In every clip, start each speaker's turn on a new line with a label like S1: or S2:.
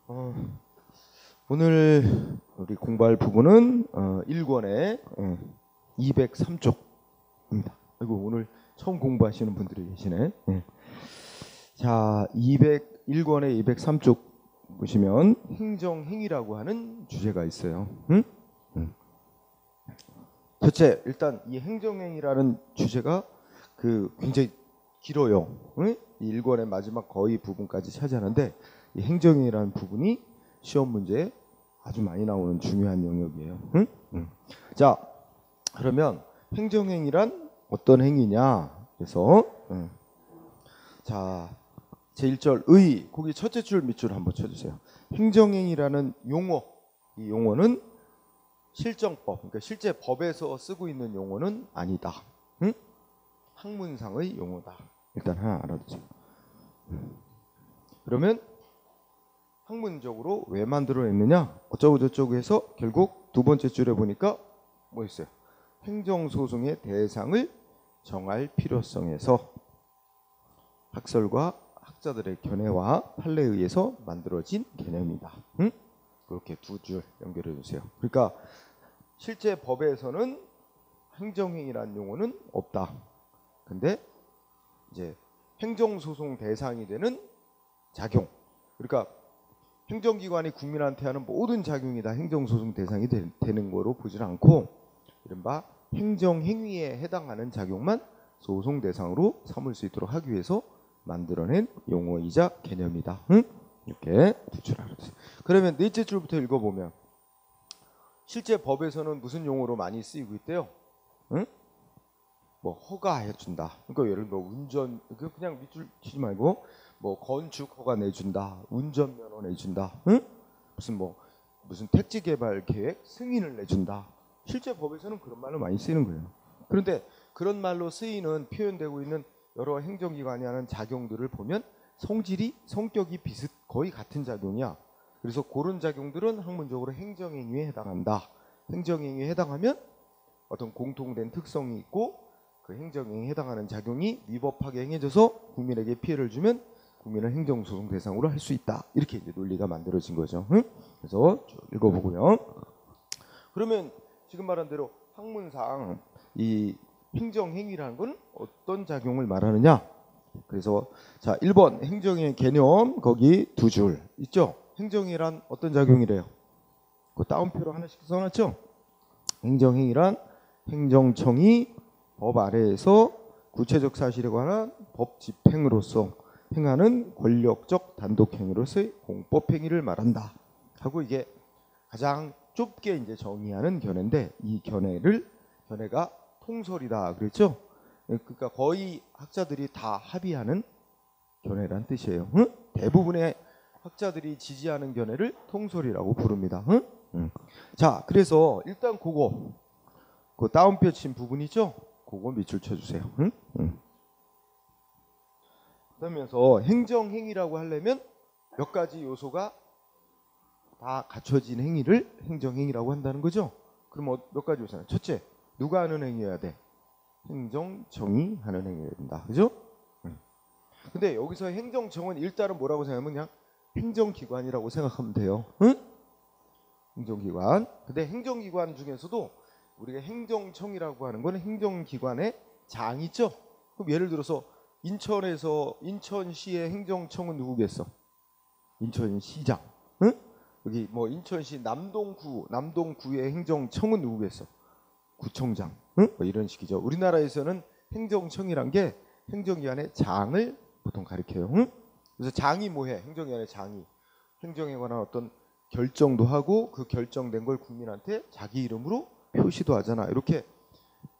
S1: 어, 오늘 우리 공부할 부분은 1권의 203쪽입니다. 아이고, 오늘 처음 공부하시는 분들이 계시네. 자, 201권의 203쪽 보시면 행정행위라고 하는 주제가 있어요. 첫째, 일단 이 행정행위라는 주제가 굉장히 길어요. 이 1권의 마지막 거의 부분까지 차지하는데 이 행정행위라는 부분이 시험 문제에 아주 많이 나오는 중요한 영역이에요. 자, 그러면 행정행위란 어떤 행위냐? 그래서 자, 제1절 의, 거기 첫째 줄 밑줄 한번 쳐주세요. 행정행위라는 용어, 이 용어는 실정법, 그러니까 실제 법에서 쓰고 있는 용어는 아니다. 학문상의 용어다. 일단 하나 알아두세요. 그러면 학문적으로 왜 만들어냈느냐? 어쩌고 저쩌고 해서 결국 두 번째 줄에 보니까 뭐 있어요? 행정소송의 대상을 정할 필요성에서 학설과 학자들의 견해와 판례에 의해서 만들어진 개념이다. 그렇게 두 줄 연결해 주세요. 그러니까 실제 법에서는 행정행위라는 용어는 없다. 근데 이제 행정소송 대상이 되는 작용, 그러니까 행정기관이 국민한테 하는 모든 작용이 다 행정소송 대상이 되는 거로 보질 않고 이른바 행정행위에 해당하는 작용만 소송 대상으로 삼을 수 있도록 하기 위해서 만들어낸 용어이자 개념이다. 이렇게 두 줄 알아주세요. 그러면 넷째 줄부터 읽어보면 실제 법에서는 무슨 용어로 많이 쓰이고 있대요? 뭐 허가해준다. 그러니까 예를 들어 운전, 그냥 밑줄 치지 말고 뭐 건축 허가 내준다, 운전면허 내준다, 무슨 택지 개발 계획 승인을 내준다. 실제 법에서는 그런 말로 많이 쓰이는 거예요. 그런데 그런 말로 쓰이는 표현되고 있는 여러 행정기관이 하는 작용들을 보면 성격이 거의 같은 작용이야. 그래서 그런 작용들은 학문적으로 행정행위에 해당한다. 행정행위에 해당하면 어떤 공통된 특성이 있고 그 행정행위에 해당하는 작용이 위법하게 행해져서 국민에게 피해를 주면 국민을 행정소송 대상으로 할 수 있다. 이렇게 이제 논리가 만들어진 거죠. 그래서 쭉 읽어보고요. 그러면 지금 말한 대로 학문상 이 행정행위라는 건 어떤 작용을 말하느냐? 그래서 자, 1번 행정의 개념 거기 두 줄 있죠? 행정행위란 어떤 작용이래요? 그 따옴표로 하나씩 써놨죠? 행정행위란 행정청이 법 아래에서 구체적 사실에 관한 법 집행으로서 행하는 권력적 단독행위로서의 공법행위를 말한다. 하고 이게 가장 좁게 이제 정의하는 견해인데 이 견해가 통설이다 그랬죠? 그러니까 거의 학자들이 다 합의하는 견해란 뜻이에요. 대부분의 학자들이 지지하는 견해를 통설이라고 부릅니다. 자, 그래서 일단 그 따옴표 친 부분이죠? 그거 밑줄 쳐주세요. 그러면서 행정행위라고 하려면 몇 가지 요소가 다 갖춰진 행위를 행정행위라고 한다는 거죠. 그럼 몇 가지 요소는? 첫째, 누가 하는 행위여야 돼? 행정청이 하는 행위여야 된다. 그죠? 근데 여기서 행정청은 일단은 뭐라고 생각하면 그냥 행정기관이라고 생각하면 돼요. 행정기관. 근데 행정기관 중에서도 우리가 행정청이라고 하는 건 행정기관의 장이죠. 그럼 예를 들어서 인천시의 행정청은 누구겠어? 인천시장. 여기 뭐 인천시 남동구의 행정청은 누구겠어? 구청장. 뭐 이런 식이죠. 우리나라에서는 행정청이란 게 행정기관의 장을 보통 가리켜요. 그래서 장이 뭐해? 행정기관의 장이 행정에 관한 어떤 결정도 하고 그 결정된 걸 국민한테 자기 이름으로 표시도 하잖아. 이렇게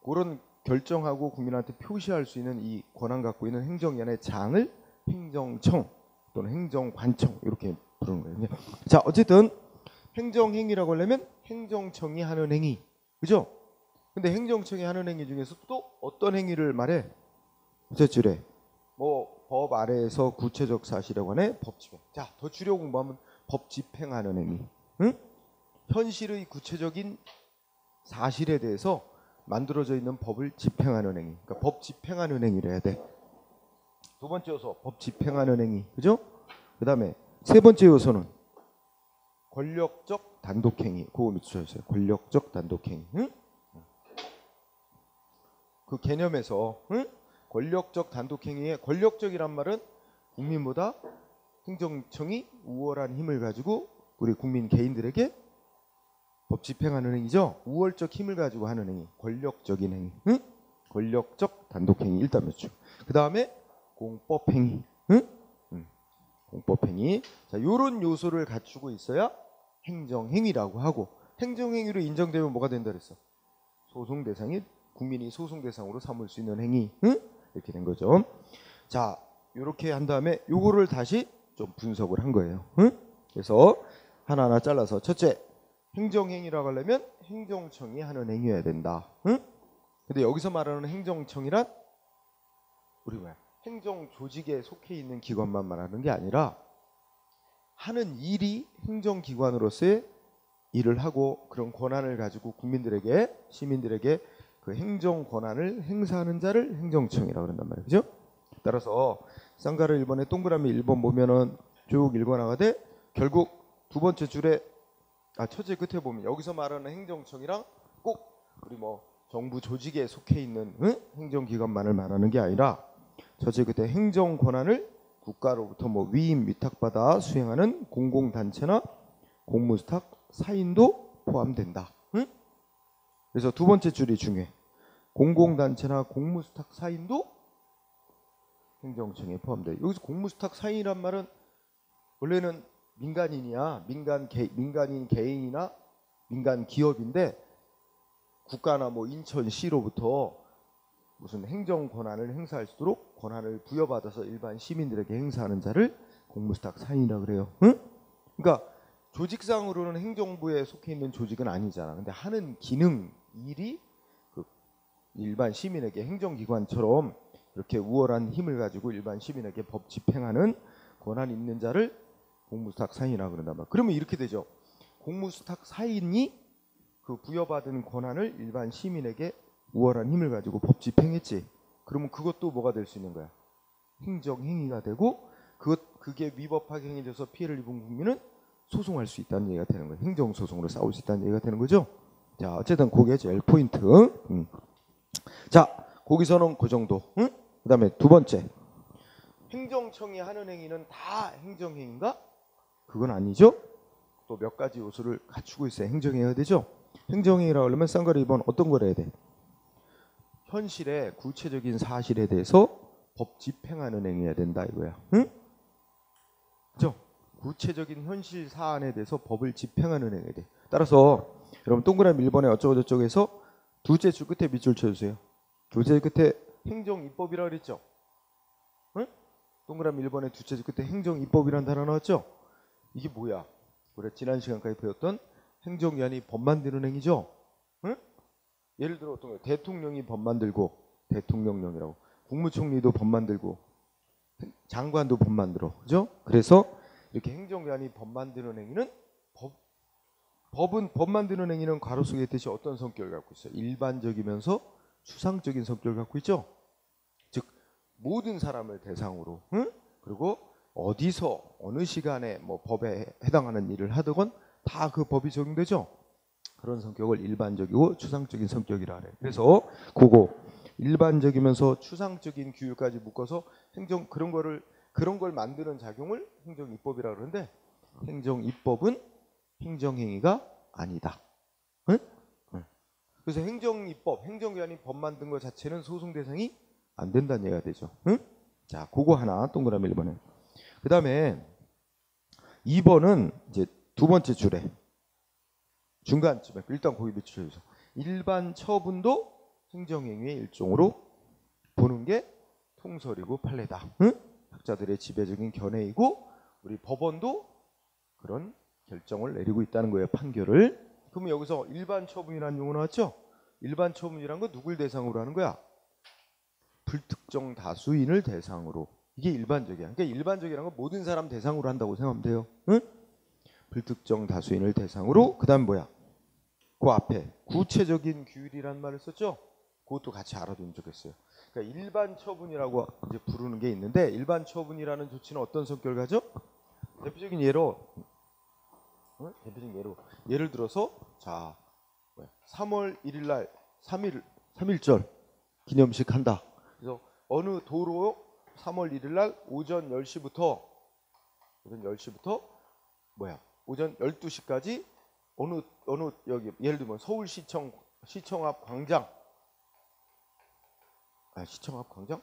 S1: 그런 결정하고 국민한테 표시할 수 있는 이 권한 갖고 있는 행정기관의 장을 행정청 또는 행정관청 이렇게 부르는 거예요. 자, 어쨌든 행정행위라고 하려면 행정청이 하는 행위, 그죠? 근데 행정청이 하는 행위 중에서 또 어떤 행위를 말해? 첫째 줄에 뭐 법 아래에서 구체적 사실에 관해 법 집행. 자, 더 줄여 공부하면 법 집행하는 행위. 현실의 구체적인 사실에 대해서 만들어져 있는 법을 집행하는 행위. 그러니까 법 집행하는 행위를 해야 돼. 두 번째 요소 법 집행하는 행위, 그죠? 그 다음에 세 번째 요소는 권력적 단독행위. 그거 밑줄쳐주세요. 권력적 단독행위. 응? 그 개념에서 응? 권력적 단독행위의 권력적이란 말은 국민보다 행정청이 우월한 힘을 가지고 우리 국민 개인들에게 법 집행하는 행위죠. 우월적 힘을 가지고 하는 행위. 권력적인 행위. 응? 권력적 단독행위 일단 몇 줄. 그 다음에 공법행위. 응? 공법행위. 자, 요런 요소를 갖추고 있어야 행정행위라고 하고, 행정행위로 인정되면 뭐가 된다 그랬어? 소송 대상이 국민이 소송 대상으로 삼을 수 있는 행위. 응? 이렇게 된 거죠. 자, 요렇게 한 다음에 요거를 다시 좀 분석을 한 거예요. 응? 그래서 하나하나 잘라서 첫째, 행정행위라고 하려면 행정청이 하는 행위여야 된다. 응? 근데 여기서 말하는 행정청이란 우리 뭐야? 행정 조직에 속해 있는 기관만 말하는 게 아니라 하는 일이 행정기관으로서의 일을 하고 그런 권한을 가지고 국민들에게 시민들에게 그 행정 권한을 행사하는 자를 행정청이라고 그런단 말이에요. 그죠? 따라서 쌍가루 1번에 동그라미 1번 보면은 쭉 읽어나가되 결국 두 번째 줄에 첫째 끝에 보면 여기서 말하는 행정청이랑 꼭 우리 뭐 정부 조직에 속해 있는 행정기관만을 말하는 게 아니라 첫째 끝에 행정 권한을 국가로부터 뭐 위임 위탁받아 수행하는 공공단체나 공무수탁 사인도 포함된다. 응? 그래서 두 번째 줄이 중요해. 공공단체나 공무수탁 사인도 행정청에 포함돼. 여기서 공무수탁 사인이란 말은 원래는 민간인이야. 민간인 개인이나 민간 기업인데 국가나 뭐 인천시로부터 무슨 행정 권한을 행사할 수 있도록 권한을 부여받아서 일반 시민들에게 행사하는 자를 공무수탁 사인이라고 그래요. 응? 그러니까 조직상으로는 행정부에 속해 있는 조직은 아니잖아. 근데 하는 기능, 일이 그 일반 시민에게 행정기관처럼 이렇게 우월한 힘을 가지고 일반 시민에게 법 집행하는 권한이 있는 자를 공무수탁 사인이라고 그런단 말이야. 그러면 이렇게 되죠. 공무수탁 사인이 그 부여받은 권한을 일반 시민에게 우월한 힘을 가지고 법 집행했지. 그러면 그것도 뭐가 될 수 있는 거야? 행정행위가 되고 그게 위법하게 행해져서 피해를 입은 국민은 소송할 수 있다는 얘기가 되는 거예요. 행정소송으로 싸울 수 있다는 얘기가 되는 거죠. 자, 어쨌든 그게 제일 포인트. 자, 거기서는 그 정도. 그 다음에 두 번째, 행정청이 하는 행위는 다 행정행위인가? 그건 아니죠. 또 몇 가지 요소를 갖추고 있어야 행정행위가 되죠. 행정행위라고 하려면 쌍가루 2번 어떤 걸 해야 돼? 현실의 구체적인 사실에 대해서 법 집행하는 행위해야 된다 이거야. 응? 그죠? 구체적인 현실 사안에 대해서 법을 집행하는 행위에 돼. 따라서 여러분 동그라미 1번에 어쩌고 저쩌고 해서 둘째 줄 끝에 밑줄 쳐주세요. 둘째 줄 끝에 행정입법이라고 그랬죠? 응? 동그라미 1번에 둘째 줄 끝에 행정입법이라는 단어 나왔죠? 이게 뭐야? 우리가 지난 시간까지 배웠던 행정기관이 법 만드는 행위죠? 응? 예를 들어 어떤 거? 대통령이 법 만들고 대통령령이라고, 국무총리도 법 만들고 장관도 법 만들어. 그죠? 그래서 이렇게 행정기관이 법 만드는 행위는 법 만드는 행위는 괄호 속의 뜻이 어떤 성격을 갖고 있어요? 일반적이면서 추상적인 성격을 갖고 있죠. 즉 모든 사람을 대상으로, 응? 그리고 어디서 어느 시간에 뭐 법에 해당하는 일을 하든 다 그 법이 적용되죠. 그런 성격을 일반적이고 추상적인 성격이라 그래. 그래서 그거 일반적이면서 추상적인 규율까지 묶어서 행정 그런 걸 만드는 작용을 행정입법이라 그러는데 행정입법은 행정행위가 아니다. 응? 응. 그래서 행정입법, 행정기관이 법 만든 것 자체는 소송 대상이 안 된다는 얘기가 되죠. 응? 자, 그거 하나 동그라미 1번에. 그 다음에 2번은 이제 두 번째 줄에 중간쯤에 일단 거기 밑줄 쳐주세요. 일반 처분도 행정행위의 일종으로 보는 게 통설이고 판례다. 응? 학자들의 지배적인 견해이고 우리 법원도 그런 결정을 내리고 있다는 거예요. 판결을. 그러면 여기서 일반 처분이라는 용어 나왔죠? 일반 처분이란 건 누굴 대상으로 하는 거야? 불특정 다수인을 대상으로. 이게 일반적이야. 그러니까 일반적이라는 건 모든 사람 대상으로 한다고 생각하면 돼요. 응? 불특정 다수인을 대상으로. 그 다음 뭐야? 그 앞에 구체적인 규율이라는 말을 썼죠? 그것도 같이 알아두면 좋겠어요. 그러니까 일반 처분이라고 이제 부르는 게 있는데 일반 처분이라는 조치는 어떤 성격을 가져? 대표적인 예로 대표적인 예를 들어서 자 3월 1일 날 3.1절 기념식 한다. 그래서 어느 도로 3월 1일 날 오전 10시부터 오전 12시까지 어느 여기 예를 들면 서울시청 시청 앞 광장 시청 앞 광장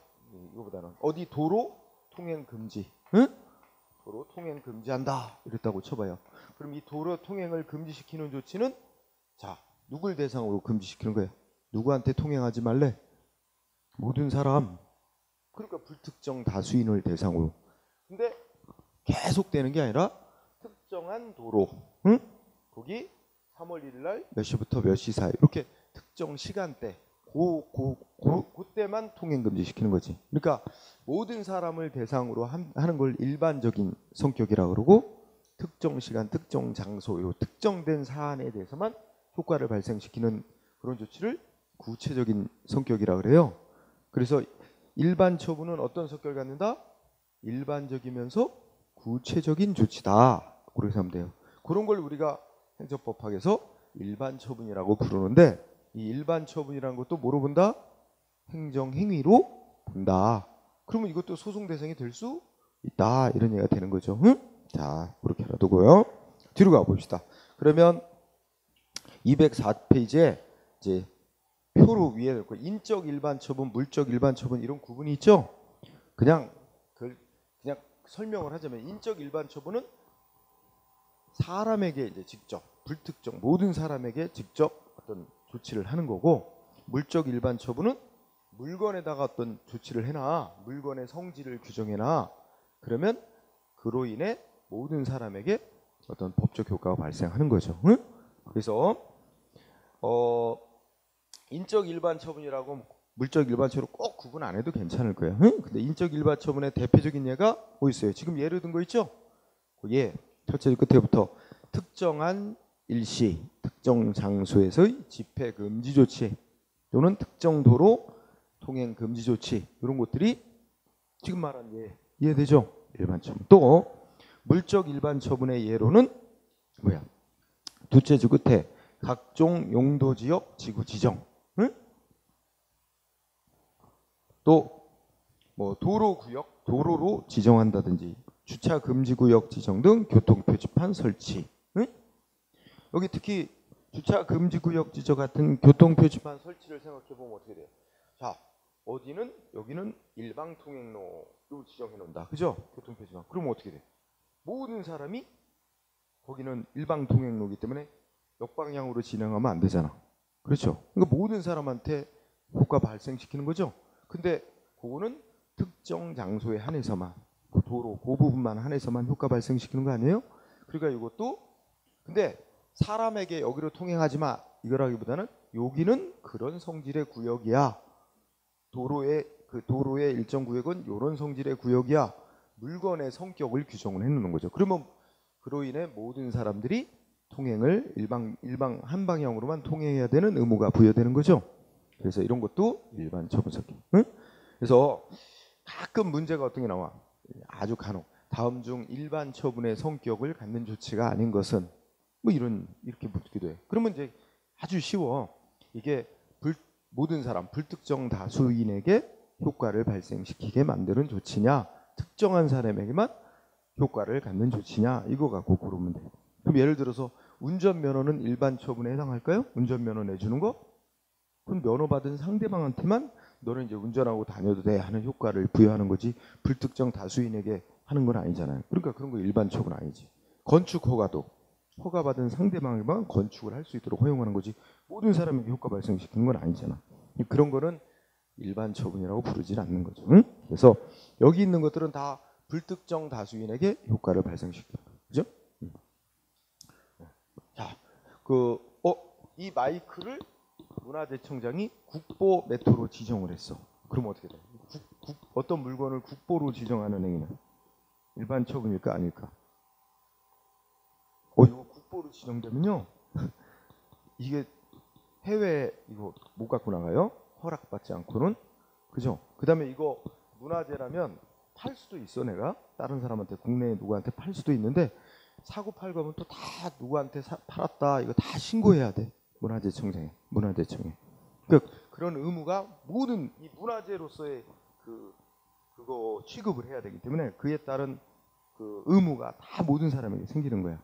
S1: 이거보다는 어디 도로 통행 금지 도로 통행 금지한다 이랬다고 쳐봐요. 그럼 이 도로 통행을 금지시키는 조치는 자 누굴 대상으로 금지시키는 거예요? 누구한테 통행하지 말래? 모든 사람. 그러니까 불특정 다수인을 대상으로. 근데 계속되는 게 아니라 특정한 도로 거기 3월 1일 날 몇 시부터 몇 시 사이 이렇게 특정 시간대 그때만 통행 금지시키는 거지. 그러니까 모든 사람을 대상으로 하는 걸 일반적인 성격이라 그러고 특정 시간, 특정 장소, 요 특정된 사안에 대해서만 효과를 발생시키는 그런 조치를 구체적인 성격이라 그래요. 그래서 일반 처분은 어떤 성격을 갖는다? 일반적이면서 구체적인 조치다. 그렇게 하면 돼요. 그런 걸 우리가 행정법학에서 일반 처분이라고 부르는데 이 일반 처분이라는 것도 뭐로 본다? 행정행위로 본다. 그러면 이것도 소송 대상이 될 수 있다. 이런 얘기가 되는 거죠. 자, 그렇게 알아두고요. 뒤로 가봅시다. 그러면 204페이지에 이제 표로 위에 넣고 인적 일반 처분, 물적 일반 처분 이런 구분이 있죠. 그냥 설명을 하자면 인적 일반 처분은 사람에게 이제 직접 불특정 모든 사람에게 직접 어떤 조치를 하는 거고 물적 일반 처분은 물건에다가 어떤 조치를 해놔 물건의 성질을 규정해놔 그러면 그로 인해 모든 사람에게 어떤 법적 효과가 발생하는 거죠. 그래서 인적 일반 처분이라고 물적 일반 처분을 꼭 구분 안 해도 괜찮을 거예요. 근데 인적 일반 처분의 대표적인 예가 뭐 있어요? 지금 예를 든 거 있죠? 예, 첫째 끝에부터 특정한 일시, 특정 장소에서의 집회 금지 조치 또는 특정 도로 통행 금지 조치 이런 것들이 지금 말한 예 이해되죠? 일반 처분. 또 물적 일반 처분의 예로는 뭐야? 두째 주 끝에 각종 용도 지역 지구 지정. 또 뭐 도로 구역 도로로 지정한다든지 주차 금지 구역 지정 등 교통 표지판 설치. 여기 특히 주차 금지 구역 지정 같은 교통 표지판 설치를 생각해 보면 어떻게 돼요? 자, 어디는 여기는 일방 통행로로 지정해 놓는다. 그죠? 교통 표지판. 그러면 어떻게 돼? 모든 사람이 거기는 일방 통행로이기 때문에 역방향으로 진행하면 안 되잖아. 그렇죠? 그러니까 모든 사람한테 효과 발생시키는 거죠. 근데 그거는 특정 장소에 한해서만 그 도로 그 부분만 한해서만 효과 발생시키는 거 아니에요? 그러니까 이것도 근데 사람에게 여기로 통행하지 마 이거라기보다는 여기는 그런 성질의 구역이야. 도로의 일정 구역은 이런 성질의 구역이야. 물건의 성격을 규정을 해놓는 거죠. 그러면 그로 인해 모든 사람들이 통행을 일방 한 방향으로만 통행해야 되는 의무가 부여되는 거죠. 그래서 이런 것도 일반 처분 성격. 그래서 가끔 문제가 어떤 게 나와? 아주 간혹 다음 중 일반 처분의 성격을 갖는 조치가 아닌 것은 뭐 이렇게 묻기도 해. 그러면 이제 아주 쉬워. 이게 모든 사람 불특정 다수인에게 효과를 발생시키게 만드는 조치냐, 특정한 사람에게만 효과를 갖는 조치냐 이거 갖고 고르면 돼. 그럼 예를 들어서 운전면허는 일반 처분에 해당할까요? 운전면허 내주는 거? 그럼 면허 받은 상대방한테만 너는 이제 운전하고 다녀도 돼 하는 효과를 부여하는 거지 불특정 다수인에게 하는 건 아니잖아요. 그러니까 그런 거 일반 처분 아니지. 건축 허가도 허가받은 상대방에만 건축을 할 수 있도록 허용하는 거지 모든 사람에게 효과 발생시키는 건 아니잖아. 그런 거는 일반 처분이라고 부르질 않는 거죠. 그래서 여기 있는 것들은 다 불특정 다수인에게 효과를 발생시키는 거죠. 자, 이 마이크를 문화재청장이 국보 메토로 지정을 했어. 그럼 어떻게 돼? 어떤 물건을 국보로 지정하는 행위는 일반 처분일까 아닐까? 이거 국보로 지정되면요. 이게 해외 이거 못 갖고 나가요. 허락받지 않고는. 그죠? 그다음에 이거 문화재라면 팔 수도 있어 내가. 다른 사람한테 국내에 누구한테 팔 수도 있는데 사고 팔고 하면 또 다 누구한테 팔았다 이거 다 신고해야 돼. 문화재청에. 그런 의무가 모든 이 문화재로서의 그거 취급을 해야 되기 때문에 그에 따른 그 의무가 다 모든 사람에게 생기는 거야.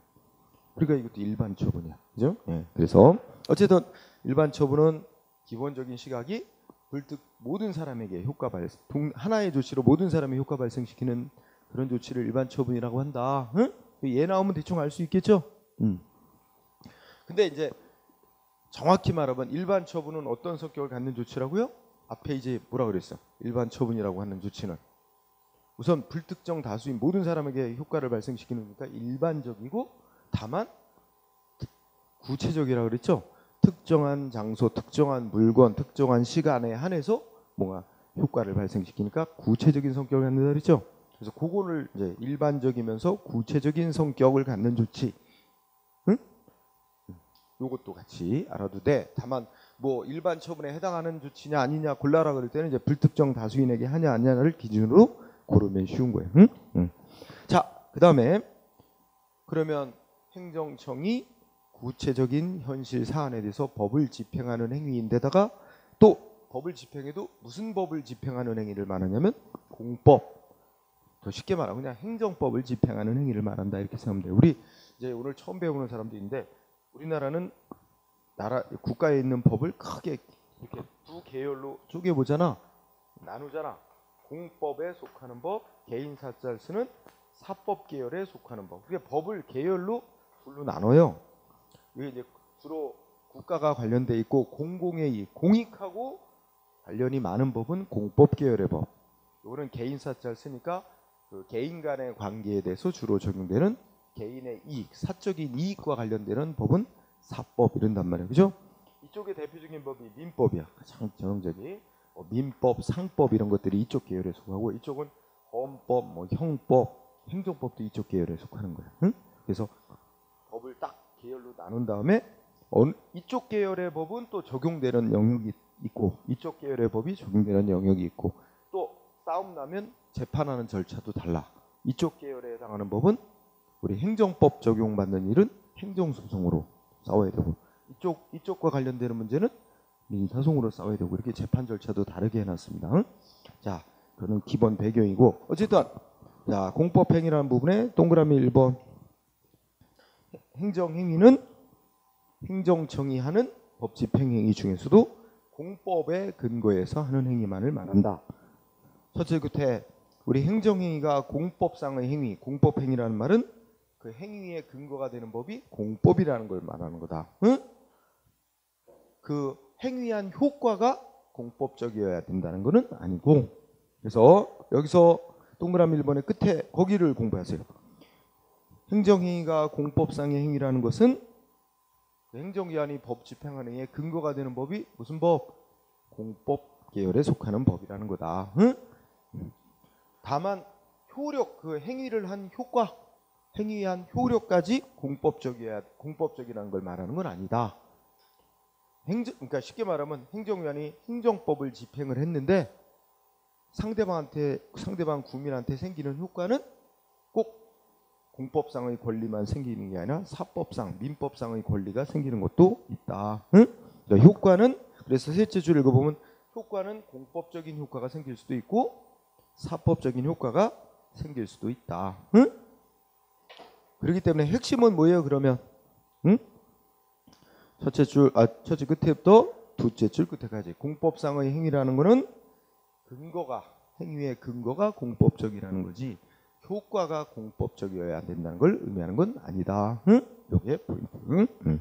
S1: 그러니까 이것도 일반 처분이야. 그죠? 예. 그래서 어쨌든 일반 처분은 기본적인 시각이 불특 모든 사람에게 하나의 조치로 모든 사람이 효과 발생시키는 그런 조치를 일반 처분이라고 한다. 응? 얘 나오면 대충 알 수 있겠죠? 근데 이제 정확히 말하면 일반 처분은 어떤 성격을 갖는 조치라고요? 앞에 이제 뭐라 그랬어? 일반 처분이라고 하는 조치는 우선 불특정 다수인 모든 사람에게 효과를 발생시키는 거니까 일반적이고 다만 구체적이라고 그랬죠? 특정한 장소, 특정한 물건, 특정한 시간에 한해서 뭔가 효과를 발생시키니까 구체적인 성격을 갖는다 그랬죠? 그래서 그거를 이제 일반적이면서 구체적인 성격을 갖는 조치. 응? 요것도 같이 알아도 돼. 다만 뭐 일반 처분에 해당하는 조치냐 아니냐 골라라 그럴 때는 이제 불특정 다수인에게 하냐 아니냐를 기준으로 고르면 쉬운 거예요. 응? 자, 그다음에 그러면 행정청이 구체적인 현실 사안에 대해서 법을 집행하는 행위인데다가 또 법을 집행해도 무슨 법을 집행하는 행위를 말하냐면 공법. 더 쉽게 말하면 그냥 행정법을 집행하는 행위를 말한다 이렇게 생각하면 돼요. 우리 이제 오늘 처음 배우는 사람들인데 우리나라는 국가에 있는 법을 크게 이렇게 두 계열로 쪼개보잖아. 나누잖아. 공법에 속하는 법, 개인사찰 쓰는 사법 계열에 속하는 법. 그게 법을 계열로 둘로 나눠요. 이게 이제 주로 국가가 관련돼 있고 공공의 이익, 공익하고 관련이 많은 법은 공법 계열의 법. 이거는 개인사찰 쓰니까 그 개인 간의 관계에 대해서 주로 적용되는 개인의 이익, 사적인 이익과 관련되는 법은 사법 이런단 말이에요. 그죠? 이쪽의 대표적인 법이 민법이야. 가장 전형적인 민법, 상법 이런 것들이 이쪽 계열에 속하고 이쪽은 범법, 뭐 형법, 행정법도 이쪽 계열에 속하는 거야. 응? 그래서 법을 딱 계열로 나눈 다음에 이쪽 계열의 법은 또 적용되는 영역이 있고 이쪽 계열의 법이 적용되는 영역이 있고 또 싸움 나면 재판하는 절차도 달라. 이쪽 계열에 해당하는 법은 우리 행정법 적용받는 일은 행정소송으로 싸워야 되고 이쪽과 관련되는 문제는 민사소송으로 싸워야 되고 이렇게 재판 절차도 다르게 해놨습니다. 응? 자, 그거는 기본 배경이고 어쨌든 자, 공법행위라는 부분에 동그라미 1번 행정행위는 행정청이 하는 법집행행위 중에서도 공법에 근거해서 하는 행위만을 말한다. 첫째 끝에 우리 행정행위가 공법상의 행위, 공법행위라는 말은 그 행위의 근거가 되는 법이 공법이라는 걸 말하는 거다. 응? 그 행위한 효과가 공법적이어야 된다는 것은 아니고 그래서 여기서 동그라미 1번의 끝에 거기를 공부하세요. 행정행위가 공법상의 행위라는 것은 행정기관이 법 집행하는 행위에 근거가 되는 법이 무슨 법? 공법 계열에 속하는 법이라는 거다. 응? 다만 효력, 그 행위를 한 효과, 행위한 효력까지 공법적이라는 걸 말하는 건 아니다. 그러니까 쉽게 말하면 행정기관이 행정법을 집행을 했는데 상대방 국민한테 생기는 효과는 꼭 공법상의 권리만 생기는 게 아니라 사법상, 민법상의 권리가 생기는 것도 있다. 응? 그러니까 효과는 그래서 셋째 줄 읽어보면 효과는 공법적인 효과가 생길 수도 있고 사법적인 효과가 생길 수도 있다. 응? 그렇기 때문에 핵심은 뭐예요? 그러면 응? 첫째 끝에부터 둘째 줄 끝에까지 공법상의 행위라는 것은 행위의 근거가 공법적이라는 거지 효과가 공법적이어야 된다는 걸 의미하는 건 아니다. 응? 요게 포인트. 응?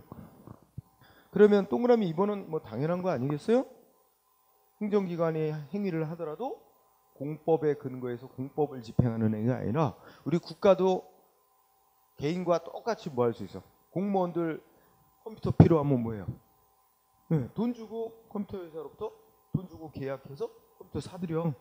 S1: 그러면 동그라미 2번은 뭐 당연한 거 아니겠어요? 행정기관이 행위를 하더라도 공법에 근거해서 공법을 집행하는 행위가 아니라 우리 국가도 개인과 똑같이 뭐 할 수 있어? 공무원들 컴퓨터 필요하면 뭐예요? 네, 돈 주고 컴퓨터 회사로부터 돈 주고 계약해서 컴퓨터 사들여.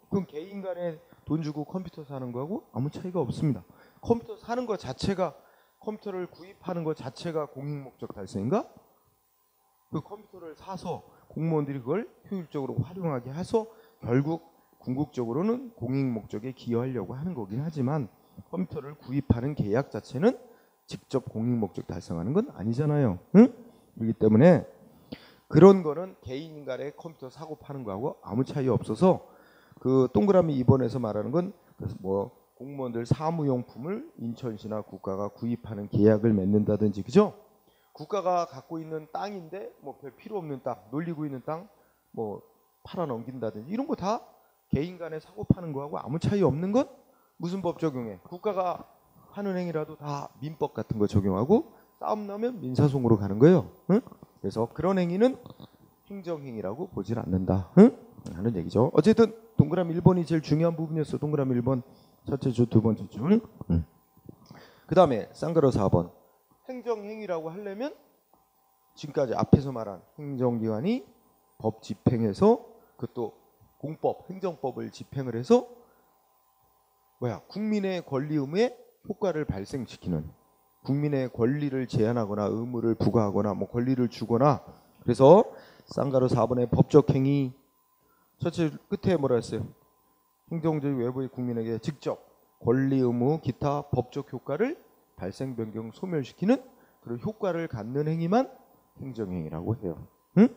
S1: 그럼 개인 간에 돈 주고 컴퓨터 사는 거하고 아무 차이가 없습니다. 컴퓨터 사는 것 자체가 컴퓨터를 구입하는 것 자체가 공익 목적 달성인가? 그 컴퓨터를 사서 공무원들이 그걸 효율적으로 활용하게 해서 결국 궁극적으로는 공익 목적에 기여하려고 하는 거긴 하지만 컴퓨터를 구입하는 계약 자체는 직접 공익 목적 달성하는 건 아니잖아요. 응? 그렇기 때문에 그런 거는 개인 간의 컴퓨터 사고 파는 거하고 아무 차이 없어서 그 동그라미 2번에서 말하는 건 그래서 뭐 공무원들 사무용품을 인천시나 국가가 구입하는 계약을 맺는다든지 그죠? 국가가 갖고 있는 땅인데 뭐 별 필요 없는 땅, 놀리고 있는 땅 뭐 팔아 넘긴다든지 이런 거 다 개인 간에 사고 파는 거하고 아무 차이 없는 건 무슨 법 적용해? 국가가 하는 행위라도 다 민법 같은 거 적용하고 싸움 나면 민사소송으로 가는 거예요. 응? 그래서 그런 행위는 행정행위라고 보질 않는다. 응? 하는 얘기죠. 어쨌든 동그라미 1번이 제일 중요한 부분이었어. 동그라미 1번 첫째 줄, 두 번째 줄. 그 다음에 쌍가로 4번. 행정행위라고 하려면 지금까지 앞에서 말한 행정기관이 법 집행해서 그것도 공법, 행정법을 집행을 해서 국민의 권리 의무에 효과를 발생시키는 국민의 권리를 제한하거나 의무를 부과하거나 뭐 권리를 주거나 그래서 쌍가로 4번의 법적 행위 첫째 끝에 뭐라 했어요? 행정적 외부의 국민에게 직접 권리 의무 기타 법적 효과를 발생 변경 소멸시키는 그런 효과를 갖는 행위만 행정행위라고 해요. 응?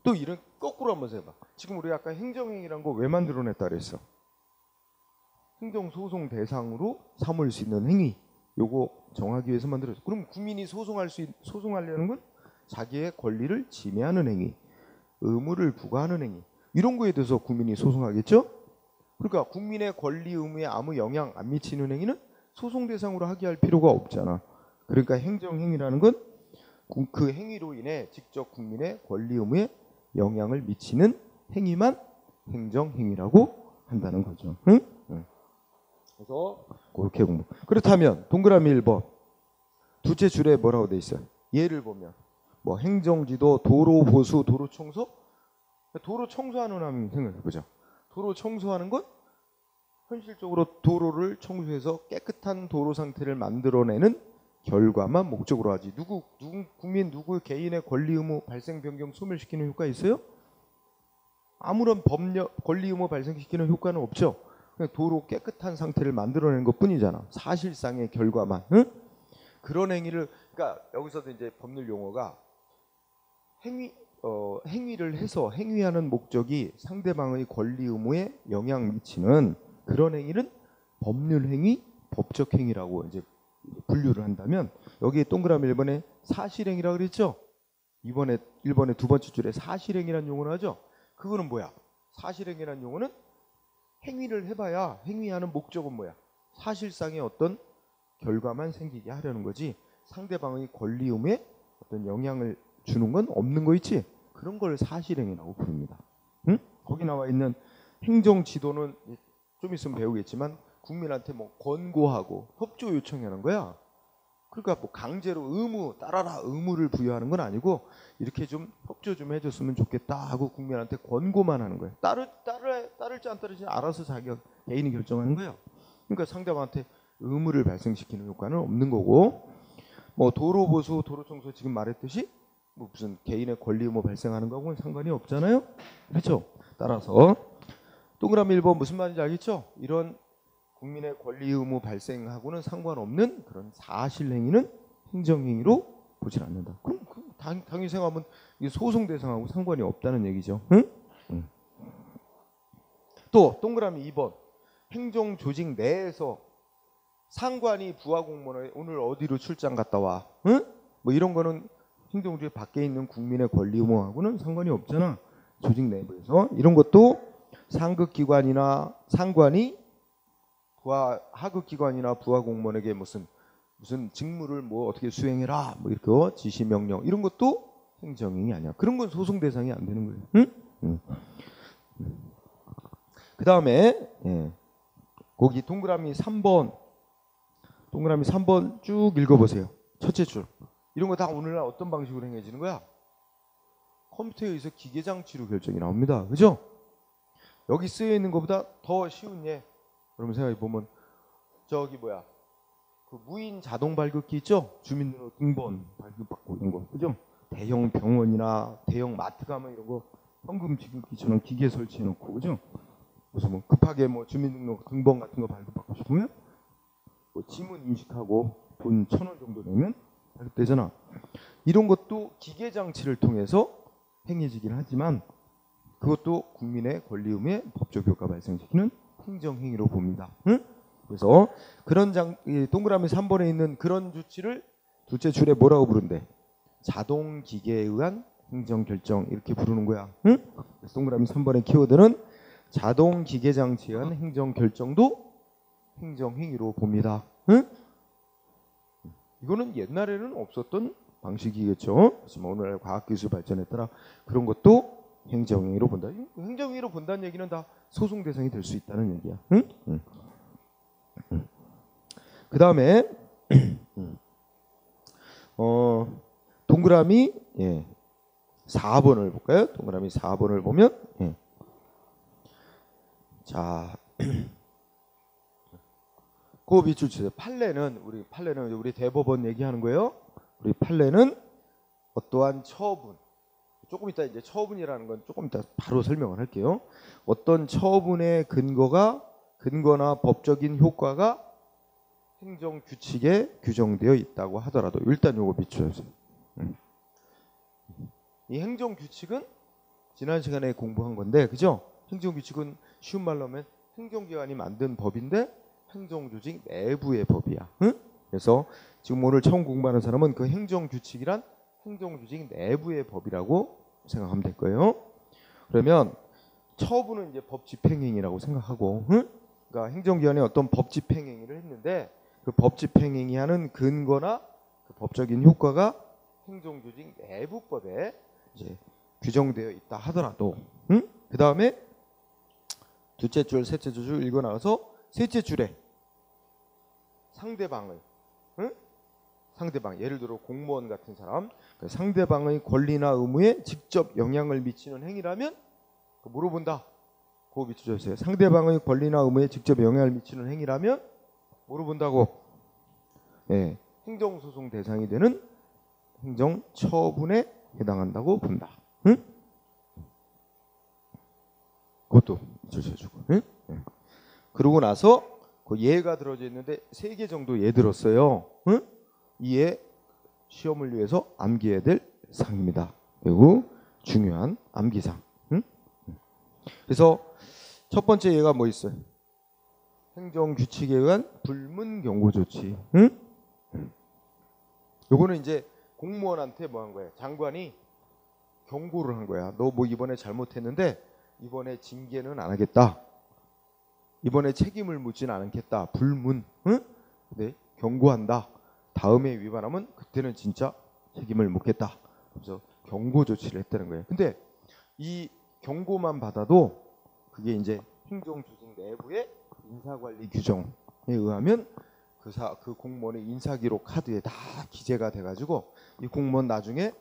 S1: 또 이런 거꾸로 한번 해봐. 지금 우리 아까 행정행위란 거 왜 만들어냈다 그랬어? 행정소송 대상으로 삼을 수 있는 행위 요거 정하기 위해서 만들었어. 그럼 국민이 소송하려는 건 자기의 권리를 침해하는 행위, 의무를 부과하는 행위 이런 거에 대해서 국민이 소송하겠죠? 그러니까 국민의 권리 의무에 아무 영향 안 미치는 행위는 소송 대상으로 하게 할 필요가 없잖아. 그러니까 행정행위라는 건 그 행위로 인해 직접 국민의 권리 의무에 영향을 미치는 행위만 행정행위라고 한다는 거죠. 응? 응. 그래서 그렇게 공부. 그렇다면 동그라미 1번 두째 줄에 뭐라고 돼 있어요? 예를 보면 뭐 행정지도, 도로 보수, 도로 청소. 도로 청소하는 한번 생각해 보자. 도로 청소하는 건 현실적으로 도로를 청소해서 깨끗한 도로 상태를 만들어내는 결과만 목적으로 하지. 국민 누구 개인의 권리 의무 발생 변경 소멸시키는 효과 있어요? 아무런 법력 권리 의무 발생시키는 효과는 없죠. 그냥 도로 깨끗한 상태를 만들어내는 것뿐이잖아. 사실상의 결과만. 응? 그런 행위를 그러니까 여기서도 이제 법률 용어가 행위를 해서 행위하는 목적이 상대방의 권리 의무에 영향 미치는 그런 행위는 법률 행위, 법적 행위라고 이제 분류를 한다면 여기에 동그라미 1번에 사실행위라고 그랬죠. 1번에 두 번째 줄에 사실행위라는 용어를 하죠. 그거는 뭐야? 사실행위라는 용어는 행위를 해봐야 행위하는 목적은 뭐야? 사실상의 어떤 결과만 생기게 하려는 거지 상대방의 권리 의무에 어떤 영향을 주는 건 없는 거 있지? 그런 걸 사실행위라고 부릅니다. 응? 거기 나와 있는 행정지도는 좀 있으면 배우겠지만 국민한테 뭐 권고하고 협조 요청하는 거야. 그러니까 뭐 강제로 의무 따라라 의무를 부여하는 건 아니고 이렇게 좀 협조 좀 해줬으면 좋겠다 하고 국민한테 권고만 하는 거예요. 따를지 안 따를지 알아서 자기가 개인이 결정하는 거예요. 그러니까 상대방한테 의무를 발생시키는 효과는 없는 거고 뭐 도로 보수, 도로 청소 지금 말했듯이 뭐 무슨 개인의 권리 의무 발생하는 거하고는 상관이 없잖아요. 그렇죠? 따라서 동그라미 1번 무슨 말인지 알겠죠? 이런 국민의 권리 의무 발생하고는 상관없는 그런 사실행위는 행정행위로 보질 않는다. 그럼 당연히 생각하면 이게 소송 대상하고 상관이 없다는 얘기죠. 응? 응. 또 동그라미 2번 행정조직 내에서 상관이 부하 공무원을 오늘 어디로 출장 갔다 와. 응? 뭐 이런 거는 행정조직 밖에 있는 국민의 권리 의무하고는 상관이 없잖아. 조직 내부에서 이런 것도 상급기관이나 상관이 하급기관이나 부하 공무원에게 무슨 직무를 뭐 어떻게 수행해라 뭐 이렇게 지시 명령 이런 것도 행정행위 아니야. 그런 건 소송 대상이 안 되는 거예요. 응? 그 다음에 거기 동그라미 3번 쭉 읽어보세요. 첫째 줄 이런 거 다 오늘날 어떤 방식으로 행해지는 거야? 컴퓨터에 의해서 기계장치로 결정이 나옵니다. 그죠? 여기 쓰여 있는 것보다 더 쉬운 예. 여러분 생각해 보면 저기 그 무인 자동 발급기 있죠? 주민등록 등본 발급받고 이런 거 그죠? 대형 병원이나 대형 마트 가면 이런 거 현금 지급기처럼 기계 설치해 놓고 그죠? 무슨 뭐 급하게 뭐 주민등록 등본 같은 거 발급받고 싶으면 뭐 지문 인식하고 돈 1,000원 정도 내면 발급되잖아. 이런 것도 기계 장치를 통해서 행해지긴 하지만 그것도 국민의 권리 의무에 법적 효과 발생시키는 행정행위로 봅니다. 응? 그래서 그런 동그라미 3번에 있는 그런 조치를 둘째 줄에 뭐라고 부른대? 자동 기계에 의한 행정결정 이렇게 부르는 거야. 응? 그래서 동그라미 3번의 키워드는 자동 기계 장치에 의한 행정결정도 행정행위로 봅니다. 응? 이거는 옛날에는 없었던 방식이겠죠. 하지만 오늘날 과학기술 발전에 따라 그런 것도 행정행위로 본다. 행정행위로 본다는 얘기는 다 소송 대상이 될 수 있다는 얘기야. 응? 그 다음에 동그라미 4번을 볼까요? 동그라미 4번을 보면 자, 그 밑줄 치세요. 판례는 우리 대법원 얘기하는 거예요. 우리 판례는 어떠한 처분, 조금 이따 이제 처분이라는 건 조금 이따 바로 설명을 할게요. 어떤 처분의 근거나 법적인 효과가 행정 규칙에 규정되어 있다고 하더라도 일단 요거 밑줄주세요. 이 행정 규칙은 지난 시간에 공부한 건데, 그죠? 행정 규칙은 쉬운 말로 하면 행정기관이 만든 법인데 행정조직 내부의 법이야. 응? 그래서 지금 오늘 처음 공부하는 사람은 그 행정규칙이란 행정조직 내부의 법이라고 생각하면 될 거예요. 그러면 처분은 이제 법 집행행위라고 생각하고, 응? 그러니까 행정기관이 어떤 법 집행행위를 했는데 그 법 집행행위하는 근거나 그 법적인 효과가 행정조직 내부법에 이제 규정되어 있다 하더라도, 응? 그 다음에 둘째 줄, 셋째 줄 읽어 나가서 셋째 줄에 상대방의, 응? 상대방, 예를 들어 공무원 같은 사람, 그 상대방의 권리나 의무에 직접 영향을 미치는 행위라면 물어본다. 그거 밑줄주세요. 상대방의 권리나 의무에 직접 영향을 미치는 행위라면 물어본다고. 예, 행정소송 대상이 되는 행정처분에 해당한다고 본다. 응? 그것도 밑줄쳐주고. 응? 예. 그러고 나서 그 예가 들어져 있는데 3개 정도 예 들었어요. 응? 이 예 시험을 위해서 암기해야 될 상입니다. 매우 중요한 암기상. 응? 그래서 첫 번째 예가 뭐 있어요? 행정규칙에 의한 불문경고조치. 응? 요거는 이제 공무원한테 뭐 한 거야? 장관이 경고를 한 거야. 너 뭐 이번에 잘못했는데 이번에 징계는 안 하겠다. 이번에 책임을 묻지는 않겠다. 불문. 응? 네, 경고한다. 다음에 위반하면 그때는 진짜 책임을 묻겠다. 그래서 경고 조치를 했다는 거예요. 근데 이 경고만 받아도 그게 이제 행정조직 내부의 인사관리 규정에 의하면 그 공무원의 인사기록 카드에 다 기재가 돼가지고 이 공무원 나중에